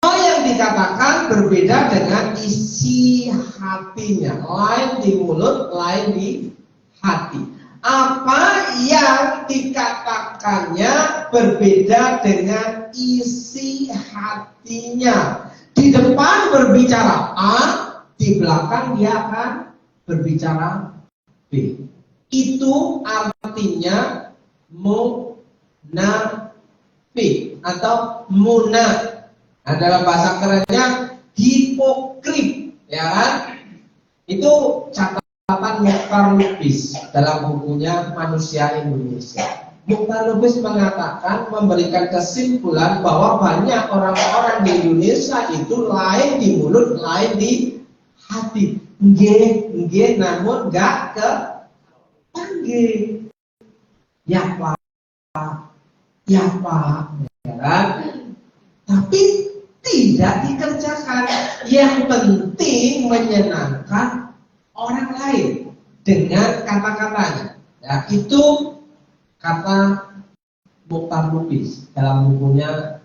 yang dikatakan berbeda dengan isi hatinya. Lain di mulut, lain di hati. Apa yang dikatakannya berbeda dengan isi hatinya. Di depan berbicara A, di belakang dia akan berbicara B. Itu artinya munafik atau munafik. Nah, dalam bahasa kerennya hipokrit, ya kan? Itu catatan Mukhtar Lubis dalam bukunya Manusia Indonesia. Mukhtar Lubis mengatakan, memberikan kesimpulan bahwa banyak orang-orang di Indonesia itu lain di mulut, lain di hati. Nggih, namun enggak kepanggil. Ya Pak, ya kan? Tapi tidak dikerjakan. Yang penting menyenangkan orang lain dengan kata-katanya. Ya, itu kata Mukhtar Lubis dalam bukunya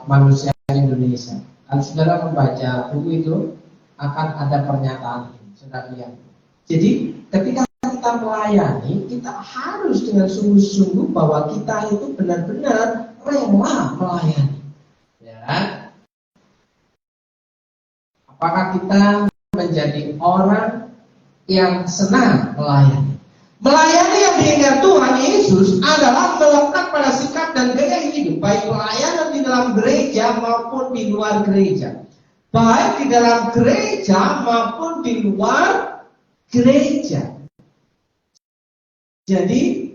Manusia Indonesia. Kalau saudara membaca buku itu akan ada pernyataan ini, saudara lihat. Jadi ketika kita melayani, kita harus dengan sungguh-sungguh bahwa kita itu benar-benar rela melayani. Ya kan? Apakah kita menjadi orang yang senang melayani? Melayani yang diingat Tuhan Yesus adalah melekat pada sikap dan gaya hidup, baik pelayanan di dalam gereja maupun di luar gereja. Baik di dalam gereja maupun di luar gereja. Jadi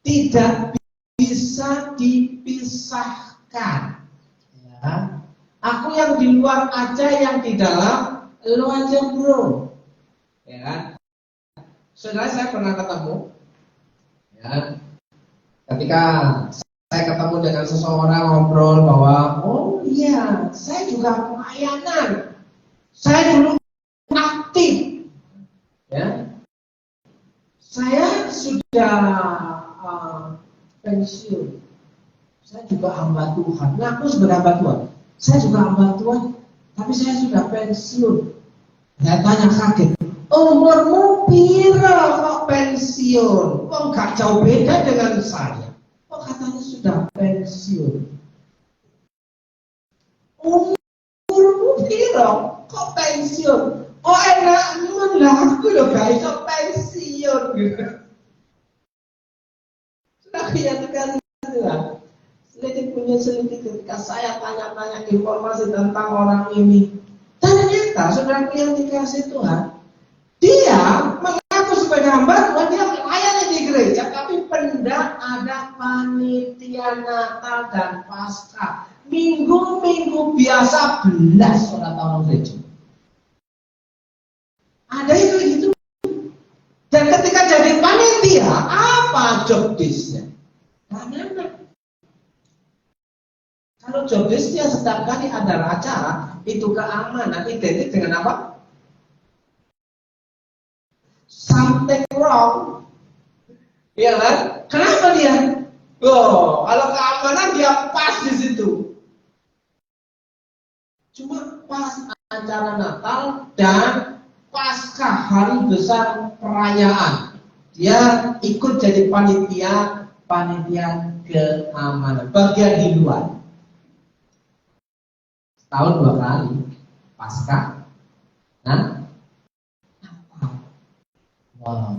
tidak bisa dipisahkan. Ya. Aku yang di luar aja, yang di dalam lu aja bro. Ya kan? Saudara, saya pernah ketemu, ya, ketika saya ketemu dengan seseorang ngobrol bahwa, oh iya, saya juga pelayanan, saya dulu aktif, ya, saya sudah pensiun, saya juga hamba Tuhan, ngaku sebagai hamba Tuhan, saya juga hamba Tuhan, tapi saya sudah pensiun. Saya tanya kaget, umurmu piro kok pensiun? Kok gak jauh beda dengan saya? Kok katanya sudah pensiun? Umurmu piro kok pensiun? Oh enak lah, aku loh gak iso pensiun. Sudah kelihatan lah. Sedikit ketika saya tanya-tanya informasi tentang orang ini, ternyata saudara yang dikasih Tuhan, dia mengaku sebagai hamba Tuhan, dia melayani di gereja, tapi pendak ada panitia Natal dan Paskah. Minggu-minggu biasa belas orang gereja. Ada itu. Dan ketika jadi panitia, apa job desk-nya? Karena kalau job desk-nya setiap kali ada acara, itu keamanan identik dengan apa? Something wrong. Iya kan? Kenapa dia? Oh, kalau keamanan dia pas di situ. Cuma pas acara Natal dan Paskah, hari besar perayaan, dia ikut jadi panitia keamanan, bagian di luar. Tahun 2 kali Paskah dan Natal. Wow.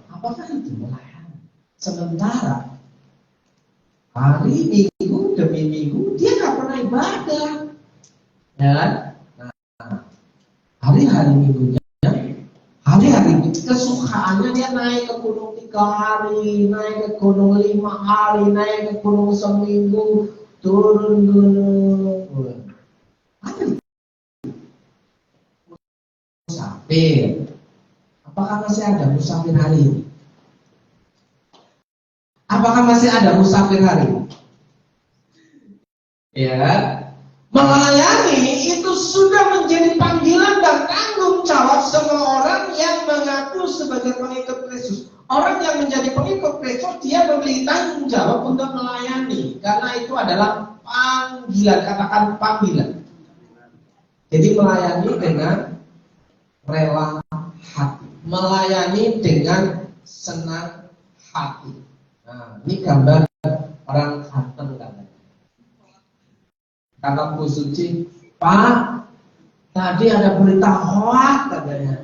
Apakah itu melayani? Sementara hari minggu demi minggu dia nggak pernah ibadah, ya kan? Nah, hari-hari minggunya, hari-hari kesukaannya dia naik ke gunung 3 hari, naik ke gunung 5 hari, naik ke gunung seminggu, turun gunung. Apa musafir. Apakah masih ada musafir hari ini? Apakah masih ada musafir hari ini? Ya, melayani itu sudah menjadi panggilan dan tanggung jawab semua orang yang mengaku sebagai pengikut Kristus. Orang yang menjadi pengikut Kristus, dia memiliki tanggung jawab untuk melayani, karena itu adalah panggilan. Katakan panggilan. Jadi melayani dengan rela hati, melayani dengan senang hati. Nah, ini gambar orang Kristen kan. Kata Bu Suci, Pak, tadi ada berita hoak katanya.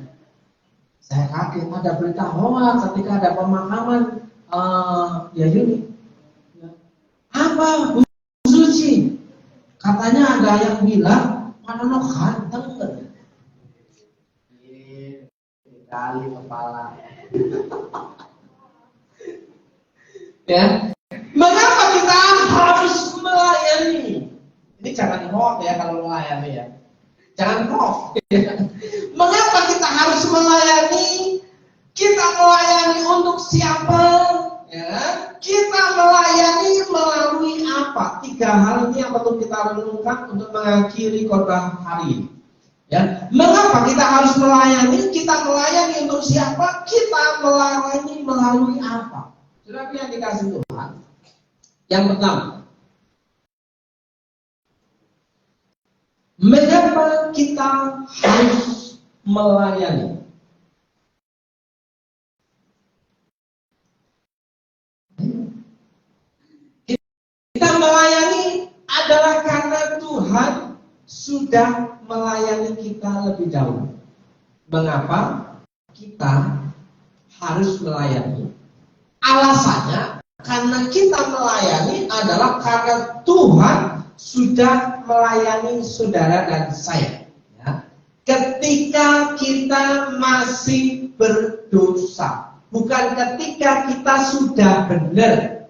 Saya kaget, ada berita hoak ketika ada pemakaman ya Yuni. Apa Bu Suci? Katanya ada yang bilang Pak Nono ganteng katanya. Kali kepala. Ya, mengapa kita harus melayani? Ini jangan hoax ya kalau melayani ya. Jangan hoax. Mengapa kita harus melayani? Kita melayani untuk siapa? Ya, kita melayani melalui apa? 3 hal ini yang perlu kita renungkan untuk mengakhiri khotbah hari ini. Ya, mengapa kita harus melayani? Kita melayani untuk siapa? Kita melayani melalui apa? Saudara yang dikasih Tuhan. Yang pertama, mengapa kita harus melayani? Kita melayani adalah karena Tuhan sudah melayani kita lebih dahulu. Mengapa kita harus melayani? Alasannya karena kita melayani adalah karena Tuhan sudah melayani saudara dan saya. Ya. Ketika kita masih berdosa, bukan ketika kita sudah benar.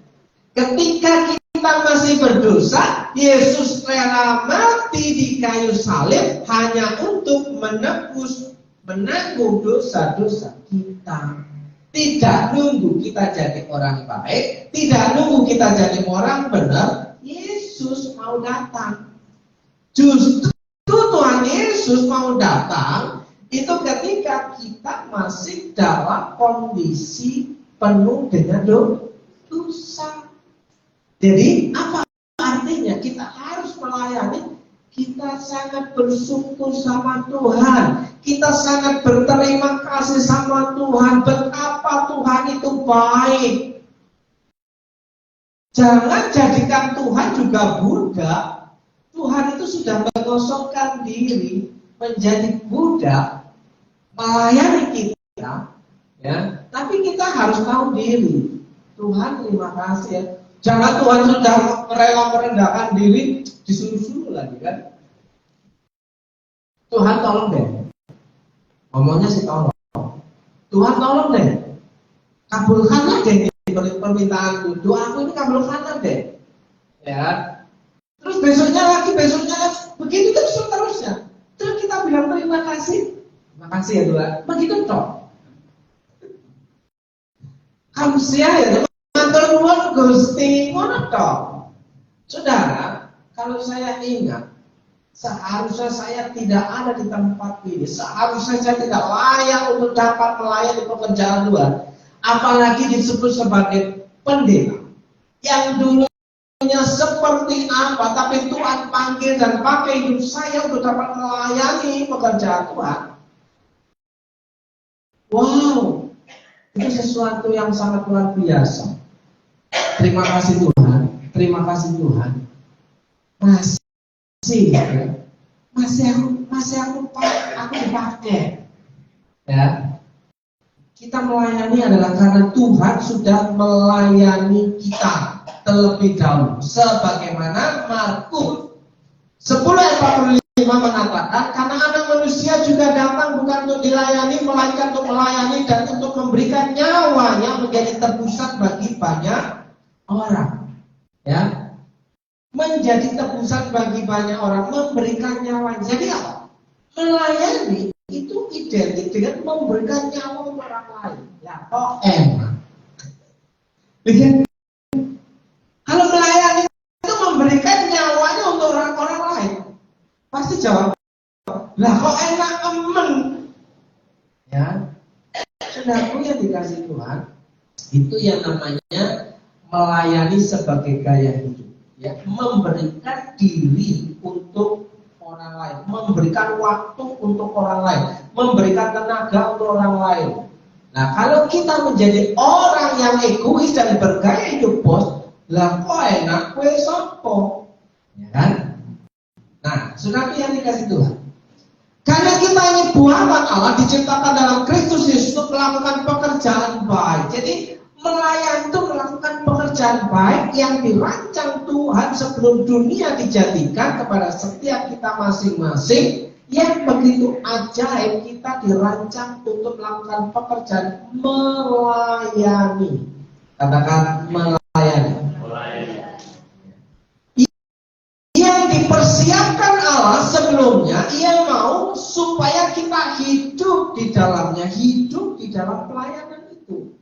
Ketika kita masih berdosa, Yesus rela mati di kayu salib hanya untuk menanggung dosa-dosa kita. Tidak nunggu kita jadi orang baik, tidak nunggu kita jadi orang benar. Yesus mau datang. Justru Tuhan Yesus mau datang itu ketika kita masih dalam kondisi penuh dengan dosa. Jadi apa artinya kita harus melayani? Kita sangat bersyukur sama Tuhan. Kita sangat berterima kasih sama Tuhan. Betapa Tuhan itu baik. Jangan jadikan Tuhan juga budak. Tuhan itu sudah mengosongkan diri menjadi budak, melayani kita. Ya, tapi kita harus tahu diri. Tuhan terima kasih ya. Jangan Tuhan sudah rela merendahkan diri disuruh-suruh lagi kan. Tuhan tolong deh. Ngomongnya sih tolong. Tuhan tolong deh. Kabulkanlah deh permintaanku. Doaku ini kabulkanlah deh. Ya. Terus besoknya lagi. Begitu terus seterusnya. Terus kita bilang terima kasih. Terima kasih ya Tuhan. Begitu toh. Kamu ya matur nuwun Gusti, ngono toh. Saudara, kalau saya ingat, seharusnya saya tidak ada di tempat ini. Seharusnya saya tidak layak untuk dapat melayani pekerjaan Tuhan. Apalagi disebut sebagai pendeta. Yang dulunya seperti apa, tapi Tuhan panggil dan pakai hidup saya untuk dapat melayani pekerjaan Tuhan. Wow, itu sesuatu yang sangat luar biasa. Terima kasih Tuhan, terima kasih Tuhan. Masih aku dipakai. Ya. Kita melayani adalah karena Tuhan sudah melayani kita terlebih dahulu. Sebagaimana Markus 10:45 mengatakan, karena anak manusia juga datang bukan untuk dilayani, melainkan untuk melayani dan untuk memberikan nyawanya menjadi tebusan bagi banyak orang. Ya, menjadi tebusan bagi banyak orang, memberikan nyawa. Jadi apa? Melayani itu identik dengan memberikan nyawa untuk orang lain. Ya kok enak. Lihat, kalau melayani itu memberikan nyawanya untuk orang lain, pasti jawab, lah kok enak temen. Ya, saudaraku yang dikasih Tuhan, itu yang namanya melayani sebagai gaya hidup. Ya, memberikan diri untuk orang lain, memberikan waktu untuk orang lain, memberikan tenaga untuk orang lain. Nah, kalau kita menjadi orang yang egois dan bergaya hidup bos, lah kok enak kue sopo, ya kan? Nah, saudara yang dikasih Tuhan, karena kita ini buatan Allah, diciptakan dalam Kristus Yesus untuk melakukan pekerjaan baik. Jadi melayani itu melakukan pekerjaan baik yang dirancang Tuhan sebelum dunia dijadikan kepada setiap kita masing-masing, yang begitu ajaib. Kita dirancang untuk melakukan pekerjaan melayani. Katakan melayani. Yang dipersiapkan Allah sebelumnya, Ia mau supaya kita hidup di dalamnya, hidup di dalam pelayanan itu.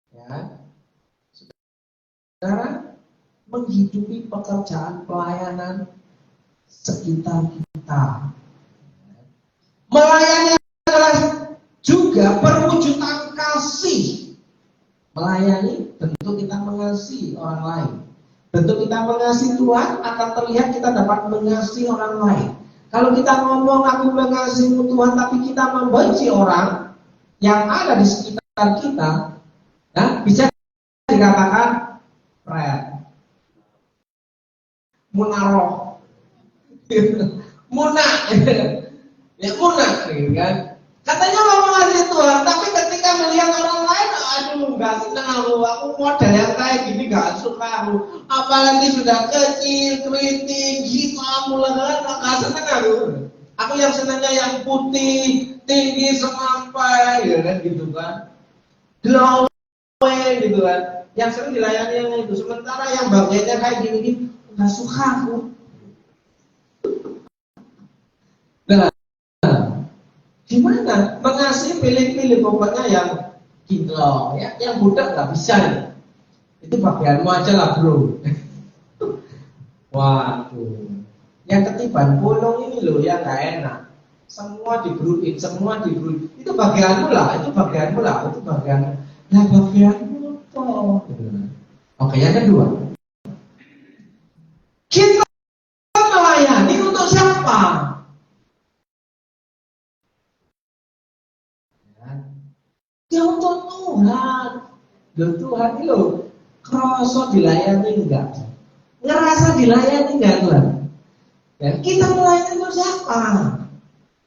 Ya, saudara, menghidupi pekerjaan pelayanan sekitar kita. Melayani adalah juga perwujudan kasih. Melayani tentu kita mengasihi orang lain. Tentu kita mengasihi Tuhan akan terlihat kita dapat mengasihi orang lain. Kalau kita ngomong aku mengasihi Tuhan tapi kita membenci orang yang ada di sekitar kita, nah, bisa dikatakan munaroh, munah, ya munah, kan? Katanya mau mengasihi Tuhan, tapi ketika melihat orang lain, aduh, nggak senang aku model yang kayak gini nggak suka aku. Apalagi sudah kecil, keriting, hitam, mulai nggak senang aku. Aku yang senangnya yang putih, tinggi, semampai, ya kan gitu kan? Glow gitu kan, yang sering dilayani yang itu. Sementara yang bagiannya kayak gini nggak suka aku. Nah, gimana mengasihi pilih-pilih, pokoknya yang kinclong, ya, yang budak nggak bisa. Itu bagianmu aja lah bro. Waduh, yang ketiban bolong ini loh yang nggak enak. Semua dibruin, itu bagianmu lah, itu bagianmu. Nah, bagianmu toh. Oke, yang kedua, kita melayani untuk siapa? Ya untuk Tuhan. Loh, Tuhan itu kroso dilayani enggak? Ngerasa dilayani enggak Tuhan? Ya, kita melayani untuk siapa?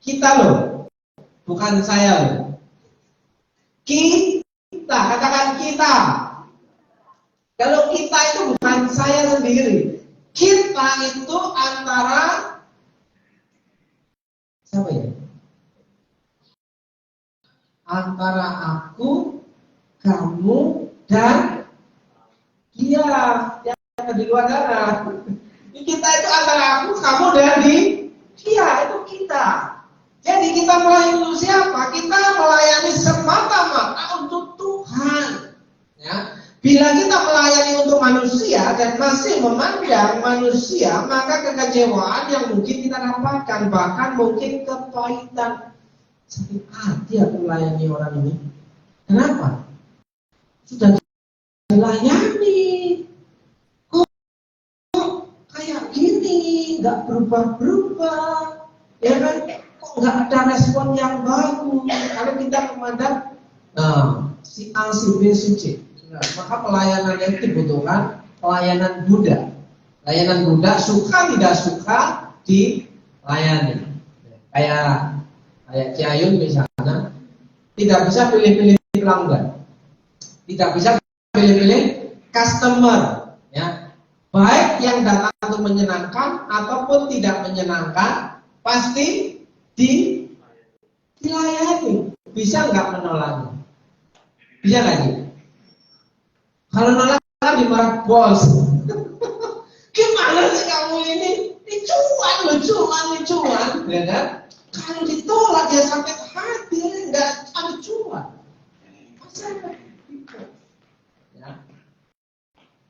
Kita loh, bukan saya loh. Kita, katakan kita. Kalau kita itu bukan saya sendiri. Kita itu antara siapa ya? Antara aku, kamu, dan dia yang ada di luar sana. Kita itu antara aku, kamu, dan dia, itu kita. Jadi kita melayani untuk siapa? Kita melayani semata-mata untuk Tuhan. Ya. Bila kita melayani untuk manusia dan masih memandang manusia, maka kekecewaan yang mungkin kita dapatkan, bahkan mungkin kepahitan. Sakit hati aku melayani orang ini. Kenapa? Sudah dilayani, kok kayak gini, nggak berubah-berubah, ya kan? Kok nggak ada respon yang bagus? Kalau kita memandang, si A, si B, si C, maka pelayanannya itu dibutuhkan pelayanan Buddha. Pelayanan Buddha suka tidak suka dilayani. Kayak Ciayun misalnya, tidak bisa pilih-pilih pelanggan, tidak bisa pilih-pilih customer, ya. Baik yang datang untuk menyenangkan ataupun tidak menyenangkan, pasti dilayani. Bisa nggak menolaknya? Bisa nggak sih? Kalau nolak kan dimarah bos. Gimana sih kamu ini? Ini cuan, ya kan? Kalau ditolak dia sakit hati, nggak ada cuan. Masalah gitu. Ya.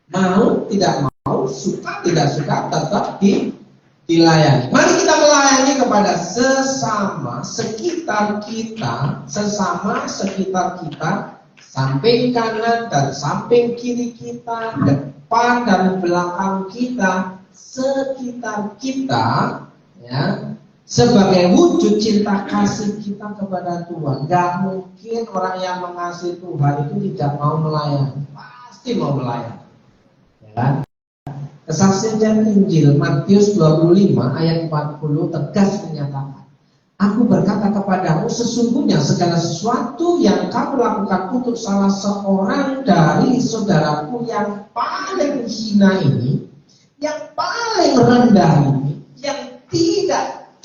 Mau tidak mau, suka tidak suka, tetap dilayani. Mari kita melayani kepada sesama sekitar kita, samping kanan dan samping kiri kita, depan dan belakang kita, sekitar kita, ya, sebagai wujud cinta kasih kita kepada Tuhan. Gak mungkin orang yang mengasihi Tuhan itu tidak mau melayani, pasti mau melayani. Ya kan? Kesaksian Injil Matius 25 ayat 40 tegas menyatakan, Aku berkata kepadamu, sesungguhnya segala sesuatu yang kamu lakukan untuk salah seorang dari saudaraku yang paling hina ini, yang paling rendah ini, yang tidak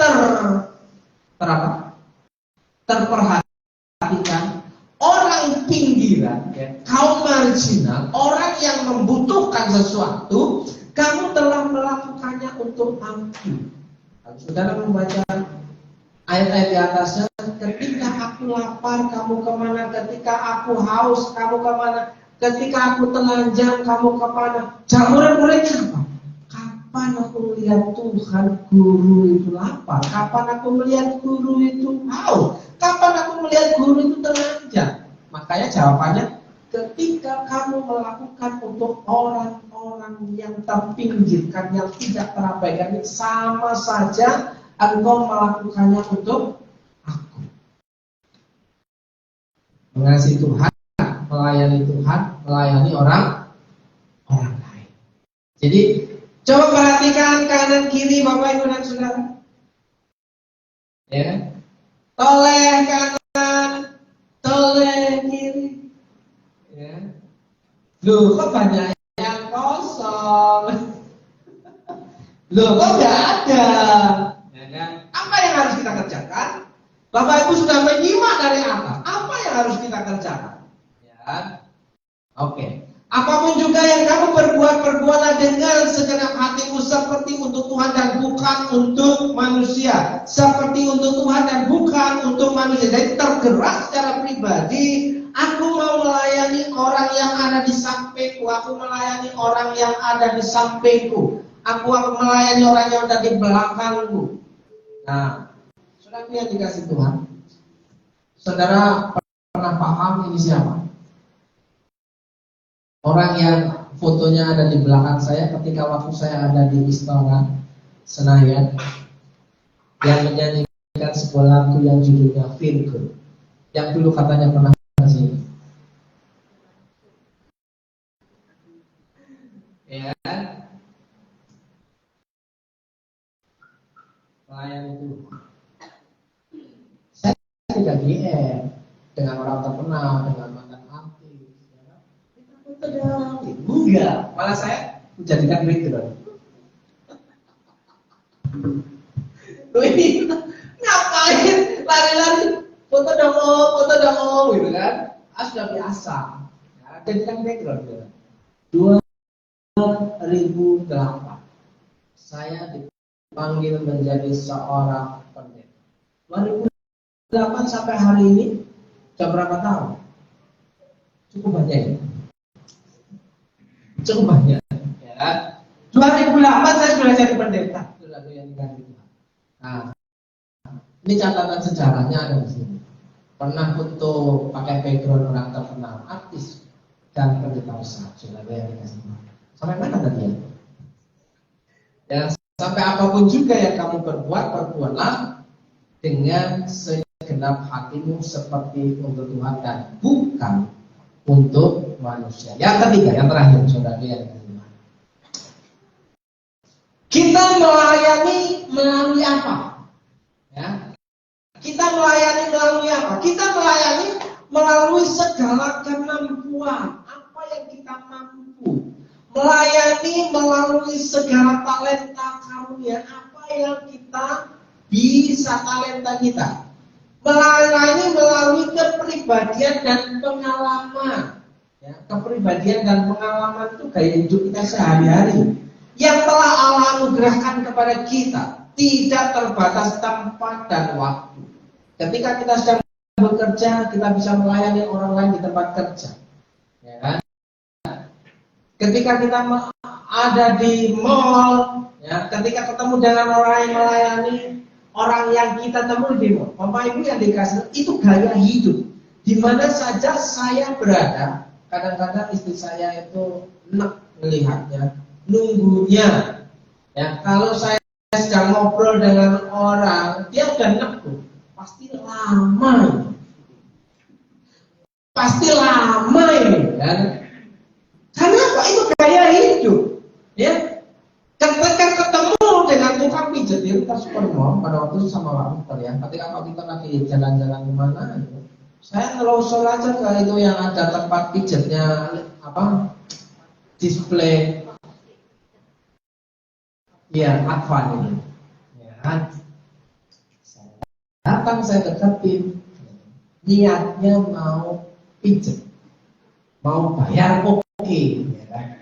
terperhatikan, orang pinggiran, ya, kaum marginal, orang yang membutuhkan sesuatu, kamu telah melakukannya untuk aku. Kalau saudara membaca ayat-ayat di atasnya, ketika aku lapar, kamu kemana? Ketika aku haus, kamu kemana? Ketika aku telanjang, kamu kemana? Murid-muridnya apa? Kapan aku melihat Tuhan guru itu lapar? Kapan aku melihat guru itu haus? Kapan aku melihat guru itu telanjang? Makanya jawabannya, ketika kamu melakukan untuk orang-orang yang terpinggirkan, yang tidak terabaikan, sama saja engkau melakukannya untuk aku. Mengasihi Tuhan, melayani orang lain. Jadi coba perhatikan kanan kiri Bapak Ibu dan Saudara. Ya. Toleh kanan, toleh kiri. Ya. Loh, kok banyak yang kosong? Loh, kok nggak ada? Apa yang harus kita kerjakan? Bapak Ibu sudah menyimak dari atas. Apa yang harus kita kerjakan? Ya. Oke. Apapun juga yang kamu perbuatlah dengan segenap hatimu, seperti untuk Tuhan dan bukan untuk manusia. Seperti untuk Tuhan dan bukan untuk manusia. Jadi tergerak secara pribadi. Aku mau melayani orang yang ada di sampingku. Aku melayani orang yang ada di sampingku. Aku akan melayani orang yang ada di belakangku. Nah, saudara yang dikasih Tuhan, saudara pernah paham ini siapa? Orang yang fotonya ada di belakang saya ketika waktu saya ada di Istora Senayan, yang menyanyikan sebuah lagu yang judulnya Virgo, yang dulu katanya pernah ke sini. Ya, pelayan itu. Saya tidak GR dengan orang terkenal, dengan mantan artis. Enggak, malah saya menjadikan background. Tuh ini ngapain lari-lari foto dong gitu kan? Sudah biasa. Ya, jadikan background. Gitu. 2008 saya dipanggil menjadi seorang pendeta. 2008 sampai hari ini sudah berapa tahun? Cukup banyak ya? Cukup banyak ya. 2008 saya sudah jadi pendeta. Sudah diganti Tuhan. Nah, ini catatan sejarahnya ada di sini. Pernah foto pakai background orang terkenal, artis dan pendeta besar. Sudah dikasih Tuhan. Sampai mana tadi ya? Ya, sampai apapun juga yang kamu perbuatlah dengan segenap hatimu seperti untuk Tuhan dan bukan untuk manusia. Yang ketiga, yang terakhir, saudara yang kelima. Kita melayani melalui apa? Ya. Kita melayani melalui apa? Kita melayani melalui segala kemampuan. Apa yang kita mampu? Melayani melalui segala talenta karunia. Apa yang kita bisa, talenta kita. Melayani melalui kepribadian dan pengalaman. Ya, kepribadian dan pengalaman itu gaya hidup kita sehari-hari yang telah Allah anugerahkan kepada kita. tidak terbatas tempat dan waktu. Ketika kita sedang bekerja, kita bisa melayani orang lain di tempat kerja. Ya kan? Ketika kita ada di mall, ya, ketika ketemu dengan orang yang melayani orang yang kita temui di mall, Bapak Ibu yang dikasih, itu gaya hidup. Di mana saja saya berada, kadang-kadang istri saya itu enak melihatnya, nunggunya. Ya, kalau saya sedang ngobrol dengan orang, dia udah neku, pasti lama ini, kan? Karena apa? Itu gaya hidup, ya. Ketika ketemu dengan tukang pijat di Supermall pada waktu itu sama Pak Mukhtar, ya. Ketika kita lagi jalan-jalan kemana, ya, saya ngelosol aja ke itu yang ada tempat pijatnya, apa? Display. Ya, Advan ini. Ya. Saya deketin. Niatnya mau pijat. Mau bayar oke. Ya.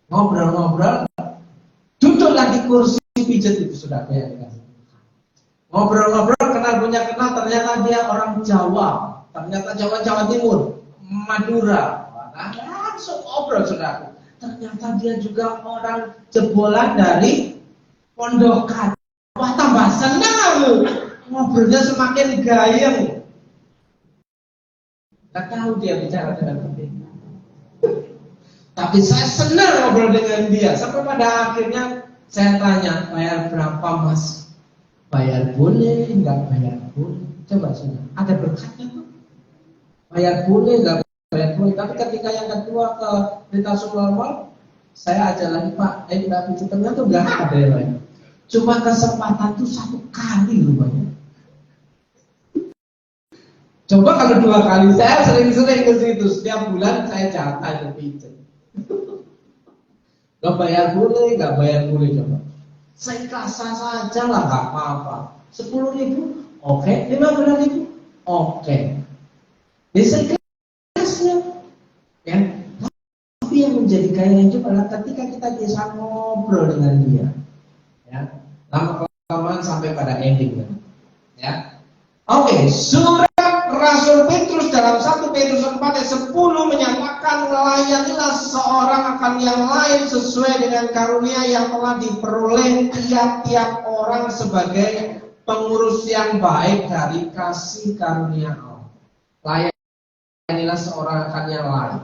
Ngobrol-ngobrol. Duduklah di kursi pijat itu sudah ya. Ngobrol-ngobrol, kenal ternyata dia orang Jawa. Ternyata Jawa Timur. Madura. Langsung ngobrol sudah. Ternyata dia juga orang jebolan dari Pondokan. Wah, tambah senang. Ngobrolnya semakin gayeng. Tak tahu dia bicara dengan penting. Tapi saya senang ngobrol dengan dia. Sampai pada akhirnya saya tanya, bayar berapa Mas? Bayar boleh, enggak bayar boleh. Coba sini, ada berkatnya tuh. Bayar boleh, enggak bayar boleh. Tapi ketika yang kedua ke Rita Supermall, saya aja lagi Pak, enggak di tengah tuh enggak ada yang lain. Cuma kesempatan tuh 1 kali rupanya. Coba kalau 2 kali, saya sering-sering ke situ. Setiap bulan saya jatah itu pijat. Gak bayar boleh, gak bayar boleh coba. Saya kasar saja lah, gak apa-apa. 10.000, oke. 15.000, oke. Bisa kasnya, ya. Tapi yang menjadi gaya hidup adalah ketika kita bisa ngobrol dengan dia, ya. Lama-kelamaan sampai pada ending, ya. Oke, surat Rasul Petrus dalam 1 Petrus 4 ayat 10 menyatakan, melayanilah seseorang akan yang lain sesuai dengan karunia yang telah diperoleh tiap-tiap orang sebagai pengurus yang baik dari kasih karunia Allah. Layanilah seorang akan yang lain.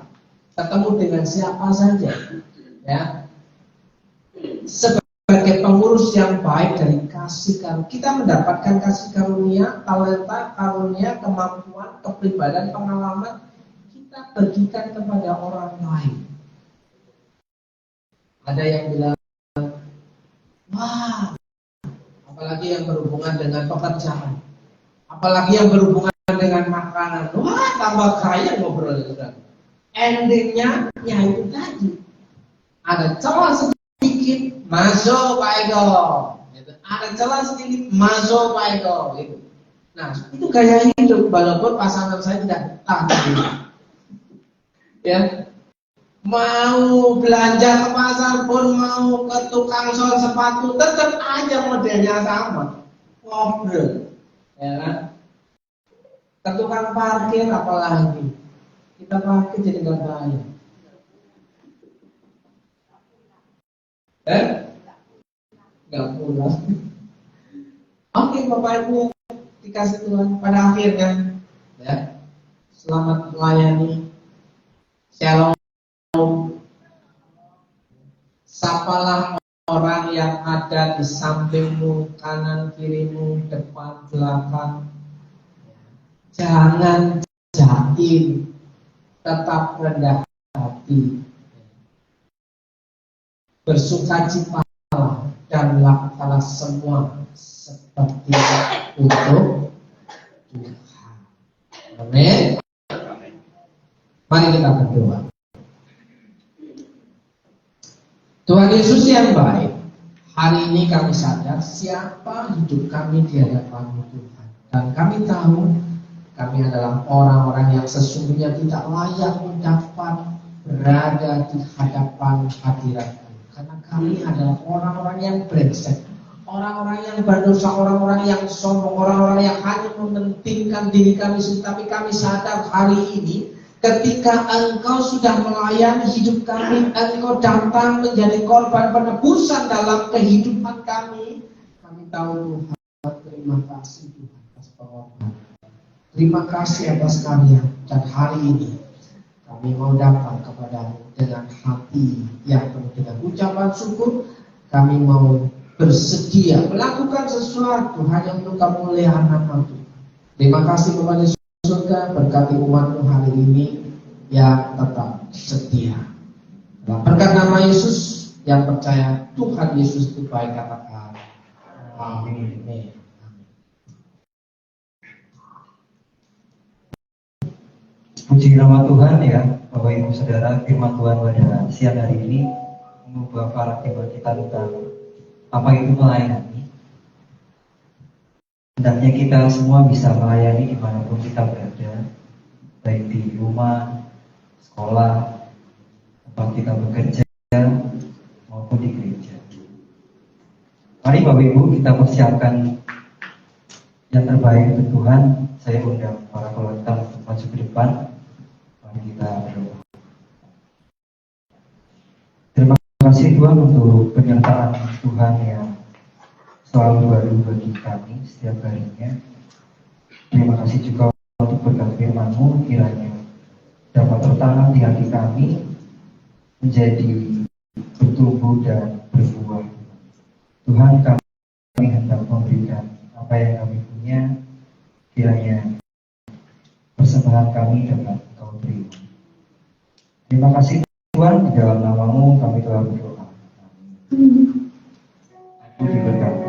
Ketemu dengan siapa saja, ya. Sebagai pengurus yang baik dari kasih karunia, kita mendapatkan kasih karunia, talenta, karunia, kemampuan, kepribadian, pengalaman, kita bagikan kepada orang lain. Ada yang bilang, wah, apalagi yang berhubungan dengan pekerjaan, apalagi yang berhubungan dengan makanan, wah, tambah kaya ngobrol itu kan. Endingnya, ya itu tadi, ada celah sedikit, masuk Pak Eko. Ada celah sedikit, masuk Pak Eko. Gitu. Nah, itu gaya hidup walaupun pasangan saya tidak tahu. Ya, mau belanja ke pasar pun, mau ke tukang sol sepatu, tetap aja modelnya sama, ngobrol, ya kan? Ke tukang parkir apalagi, kita parkir jadi nggak bayar. Nggak pulang. Oke, Bapak Ibu dikasih Tuhan, pada akhirnya, ya, selamat melayani. Shalom. Sapalah orang yang ada di sampingmu, kanan kirimu, depan belakang. Jangan jaim, tetap rendah hati, bersukacita dan lakukanlah semua seperti untuk Tuhan. Amin. Mari kita berdoa. Tuhan Yesus yang baik, hari ini kami sadar siapa hidup kami di hadapan Tuhan, dan kami tahu kami adalah orang-orang yang sesungguhnya tidak layak dapat berada di hadapan hadirat, karena kami adalah orang-orang yang brengsek, orang-orang yang berdosa, orang-orang yang sombong, orang-orang yang hanya mementingkan diri kami sendiri. Tapi kami sadar hari ini, ketika Engkau sudah melayani hidup kami, Engkau datang menjadi korban penebusan dalam kehidupan kami. Kami tahu Tuhan, terima kasih Tuhan atas pengorbanan. Terima kasih atas karya. Dan hari ini kami mau datang kepadamu dengan hati yang penuh dengan ucapan syukur. Kami mau bersedia melakukan sesuatu hanya untuk kemuliaan nama Tuhan. Terima kasih kepada surga, berkati umatmu hari ini yang tetap setia. Dalam berkat nama Yesus yang percaya Tuhan Yesus itu baik, katakan amin.
Puji nama Tuhan ya, Bapak Ibu Saudara. Firman Tuhan pada siang hari ini mengubah paradigma kita tentang apa itu melayani. Hendaknya kita semua bisa melayani dimanapun kita berada, baik di rumah, sekolah, tempat kita bekerja, maupun di gereja. Mari Bapak Ibu kita persiapkan yang terbaik untuk Tuhan. Saya undang para keluarga kita untuk maju ke depan. Mari kita berdoa. Terima kasih Tuhan untuk penyertaan Tuhan yang selalu baru bagi kami setiap harinya. Terima kasih juga untuk berkat firman-Mu, kiranya dapat tertanam di hati kami menjadi bertumbuh dan berbuah. Tuhan, kami hendak memberikan apa yang kami punya, kiranya persembahan kami dapat Engkau terima. Terima kasih Tuhan, di dalam nama-Mu kami telah berdoa. Aku diberkati.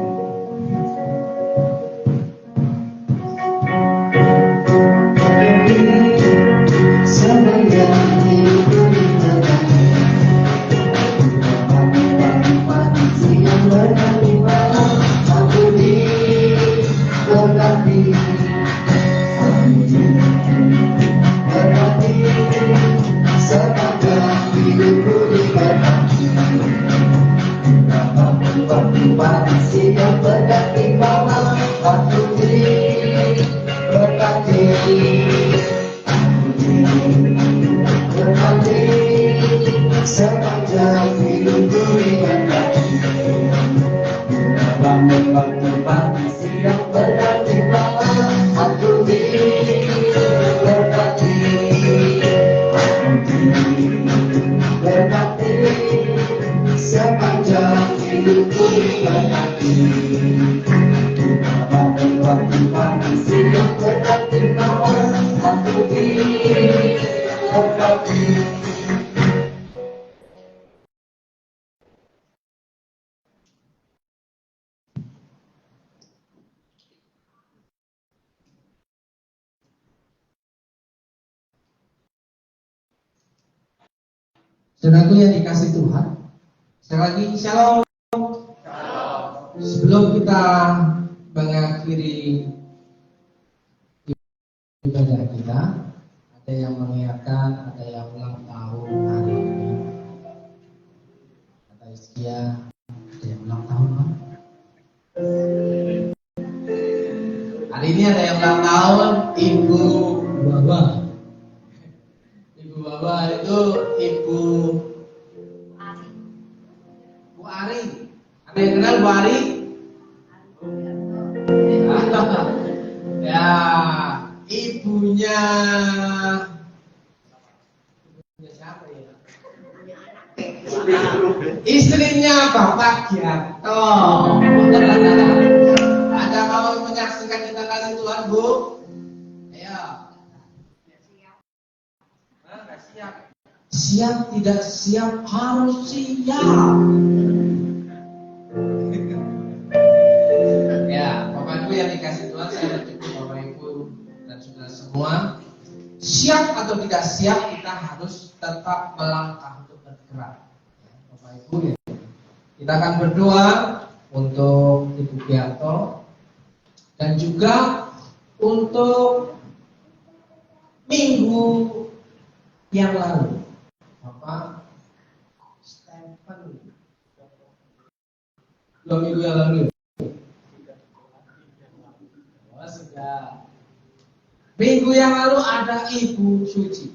Sepanjang hidupku diberkati, bangun waktu pagi siang berganti malam, aku diberkati, berkati, sepanjang hidupku diberkati, bangun waktu pagi siang berganti malam, aku diberkati.
Saudaraku yang dikasih Tuhan, sekali lagi shalom. Sebelum kita mengakhiri ibadah kita, ada yang mengingatkan, ada yang ulang tahun hari ini. Kata Iskia, ada yang ulang tahun kan? Hari ini ada yang ulang tahun, Ibu Baba. Ibu Baba itu Ibu Ari. Ada yang kenal Bu Ari? Ya, ibunya siapa ya? Istrinya Bapak Giarto. Ada mau menyaksikan kita kasih Tuhan, Bu? Ayo. Nggak siap. Siap tidak siap harus siap. Ya, Bapak Ibu yang dikasih Tuhan, saya bersyukur Bapak Ibu dan saudara semua, siap atau tidak siap kita harus tetap melangkah untuk bergerak. Ya, Bapak Ibu, ya. Kita akan berdoa untuk Ibu Giarto dan juga untuk minggu yang lalu. Bapak Stephen 2 minggu yang lalu Minggu yang lalu ada Ibu Suci.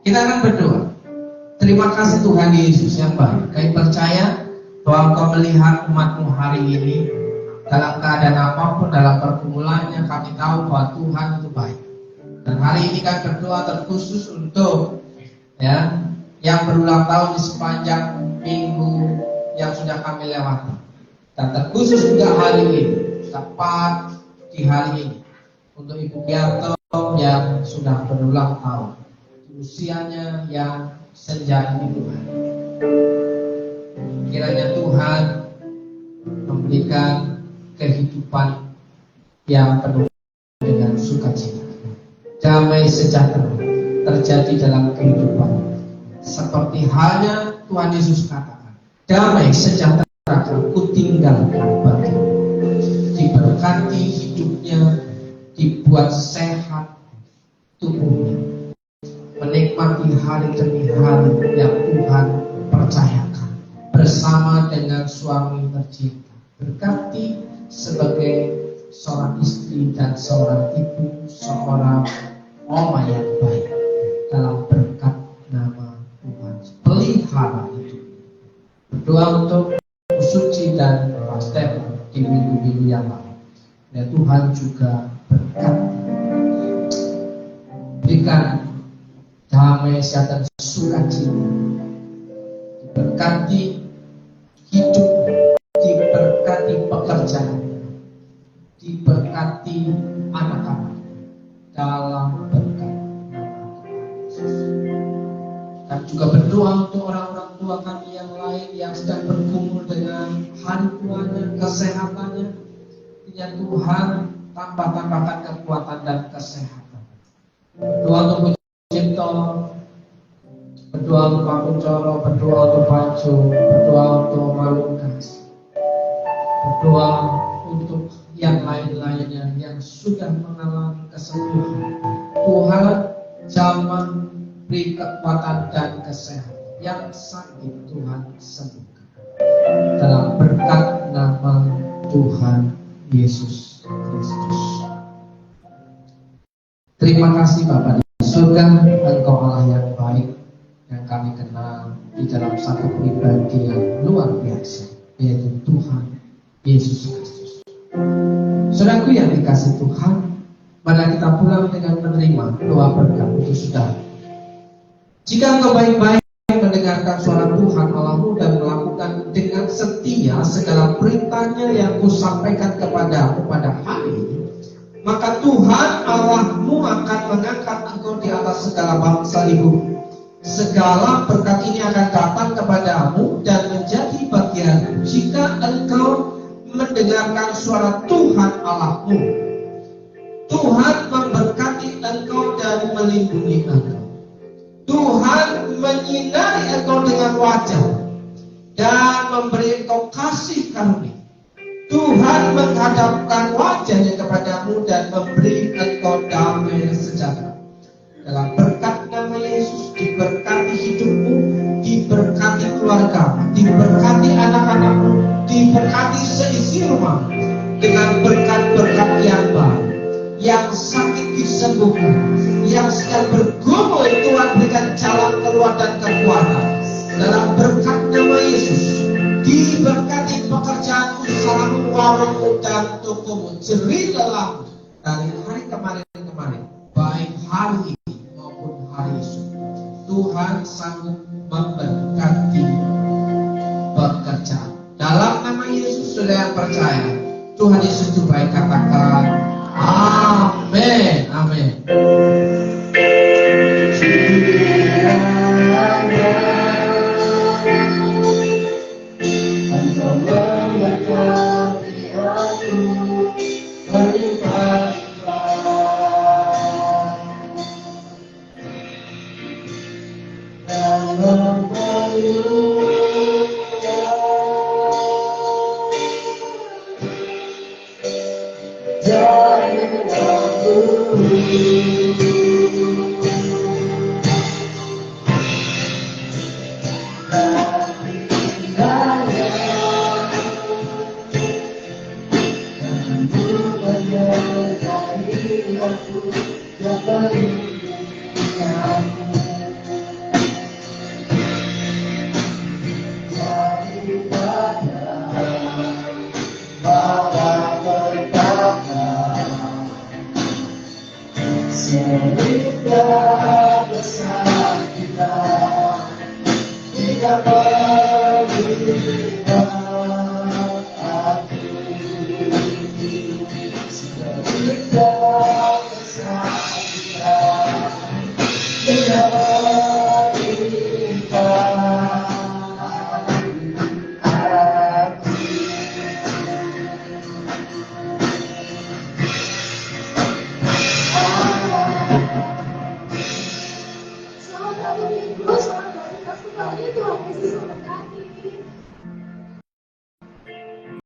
Kita akan berdoa. Terima kasih Tuhan Yesus yang baik. Kami percaya bahwa Engkau melihat umat-Mu hari ini dalam keadaan apapun, dalam pergumulannya, kami tahu bahwa Tuhan itu baik. Dan hari ini kami berdoa terkhusus untuk yang berulang tahun di sepanjang minggu yang sudah kami lewati. Dan terkhusus juga hari ini, tepat di hari ini, untuk Ibu Biarto yang sudah berulang tahun, usianya yang senja ini Tuhan. Kiranya Tuhan memberikan kehidupan yang penuh dengan sukacita, damai sejahtera terjadi dalam kehidupan, seperti halnya Tuhan Yesus katakan, damai sejahtera aku tinggalkan bagimu. Diberkati hidupnya, dibuat sehat tubuhnya, menikmati hari demi hari yang Tuhan percayakan bersama dengan suami tercinta. Berkati sebagai seorang istri dan seorang ibu, seorang oma yang baik, dalam berkat nama Tuhan. Pelihara itu. Berdoa untuk Suci dan Pak Stefan di minggu-minggu yang lalu. Dan Tuhan juga berkati, berikan damai dan sukacita, diberkati hidup, diberkati pekerjaan, diberkati anak-anak dalam berkat dan juga berdoa untuk orang-orang tua kami yang lain yang sedang bergumul dengan hari tuanya, kesehatannya. Ya Tuhan, tambahkan kekuatan dan kesehatan. Berdoa untuk Cipto, berdoa untuk Pak Kuncoro, berdoa untuk Pacu, berdoa untuk Malungkas, berdoa untuk yang lain-lainnya yang sudah mengalami kesembuhan. Tuhan, zaman beri kekuatan dan kesehatan. Yang sakit Tuhan sembuhkan dalam berkat nama Tuhan Yesus Kristus. Terima kasih Bapa di surga, Engkau Allah yang baik yang kami kenal di dalam satu pribadi yang luar biasa, yaitu Tuhan Yesus Kristus. Saudaraku yang dikasih Tuhan, mari kita pulang dengan menerima doa berkat untuk saudara. Jika engkau baik-baik mendengarkan suara Tuhan Allahmu dan melakukan dengan setia segala perintahnya yang kusampaikan kepadamu pada hari ini, maka Tuhan Allahmu akan mengangkat engkau di atas segala bangsa di bumi. Segala berkat ini akan datang kepadamu dan menjadi bagianmu jika engkau mendengarkan suara Tuhan Allahmu. Tuhan memberkati engkau dan melindungi engkau. Tuhan menyinari engkau dengan wajah dan memberi engkau kasih karunia. Tuhan menghadapkan wajahnya kepadamu dan memberi engkau damai sejahtera. Dalam berkat nama Yesus, diberkati hidupmu, diberkati keluargamu, diberkati anak-anakmu, diberkati seisi rumah dengan berkat-berkat yang baik. Yang sakit disembuhkan, yang sedang bergumul Tuhan berikan jalan keluar dan kekuatan. Dalam berkat nama Yesus, diberkati pekerjaan usahamu, warungmu dan tokomu, jerih lelahmu dari hari kemarin, baik hari ini maupun hari esok. Tuhan sanggup memberkati pekerjaan. Dalam nama Yesus, saudara yang percaya, Tuhan Yesus itu baik, katakan amin, amin.
Selamat hari Minggu, selamat hari Minggu, Tuhan Yesus memberkati.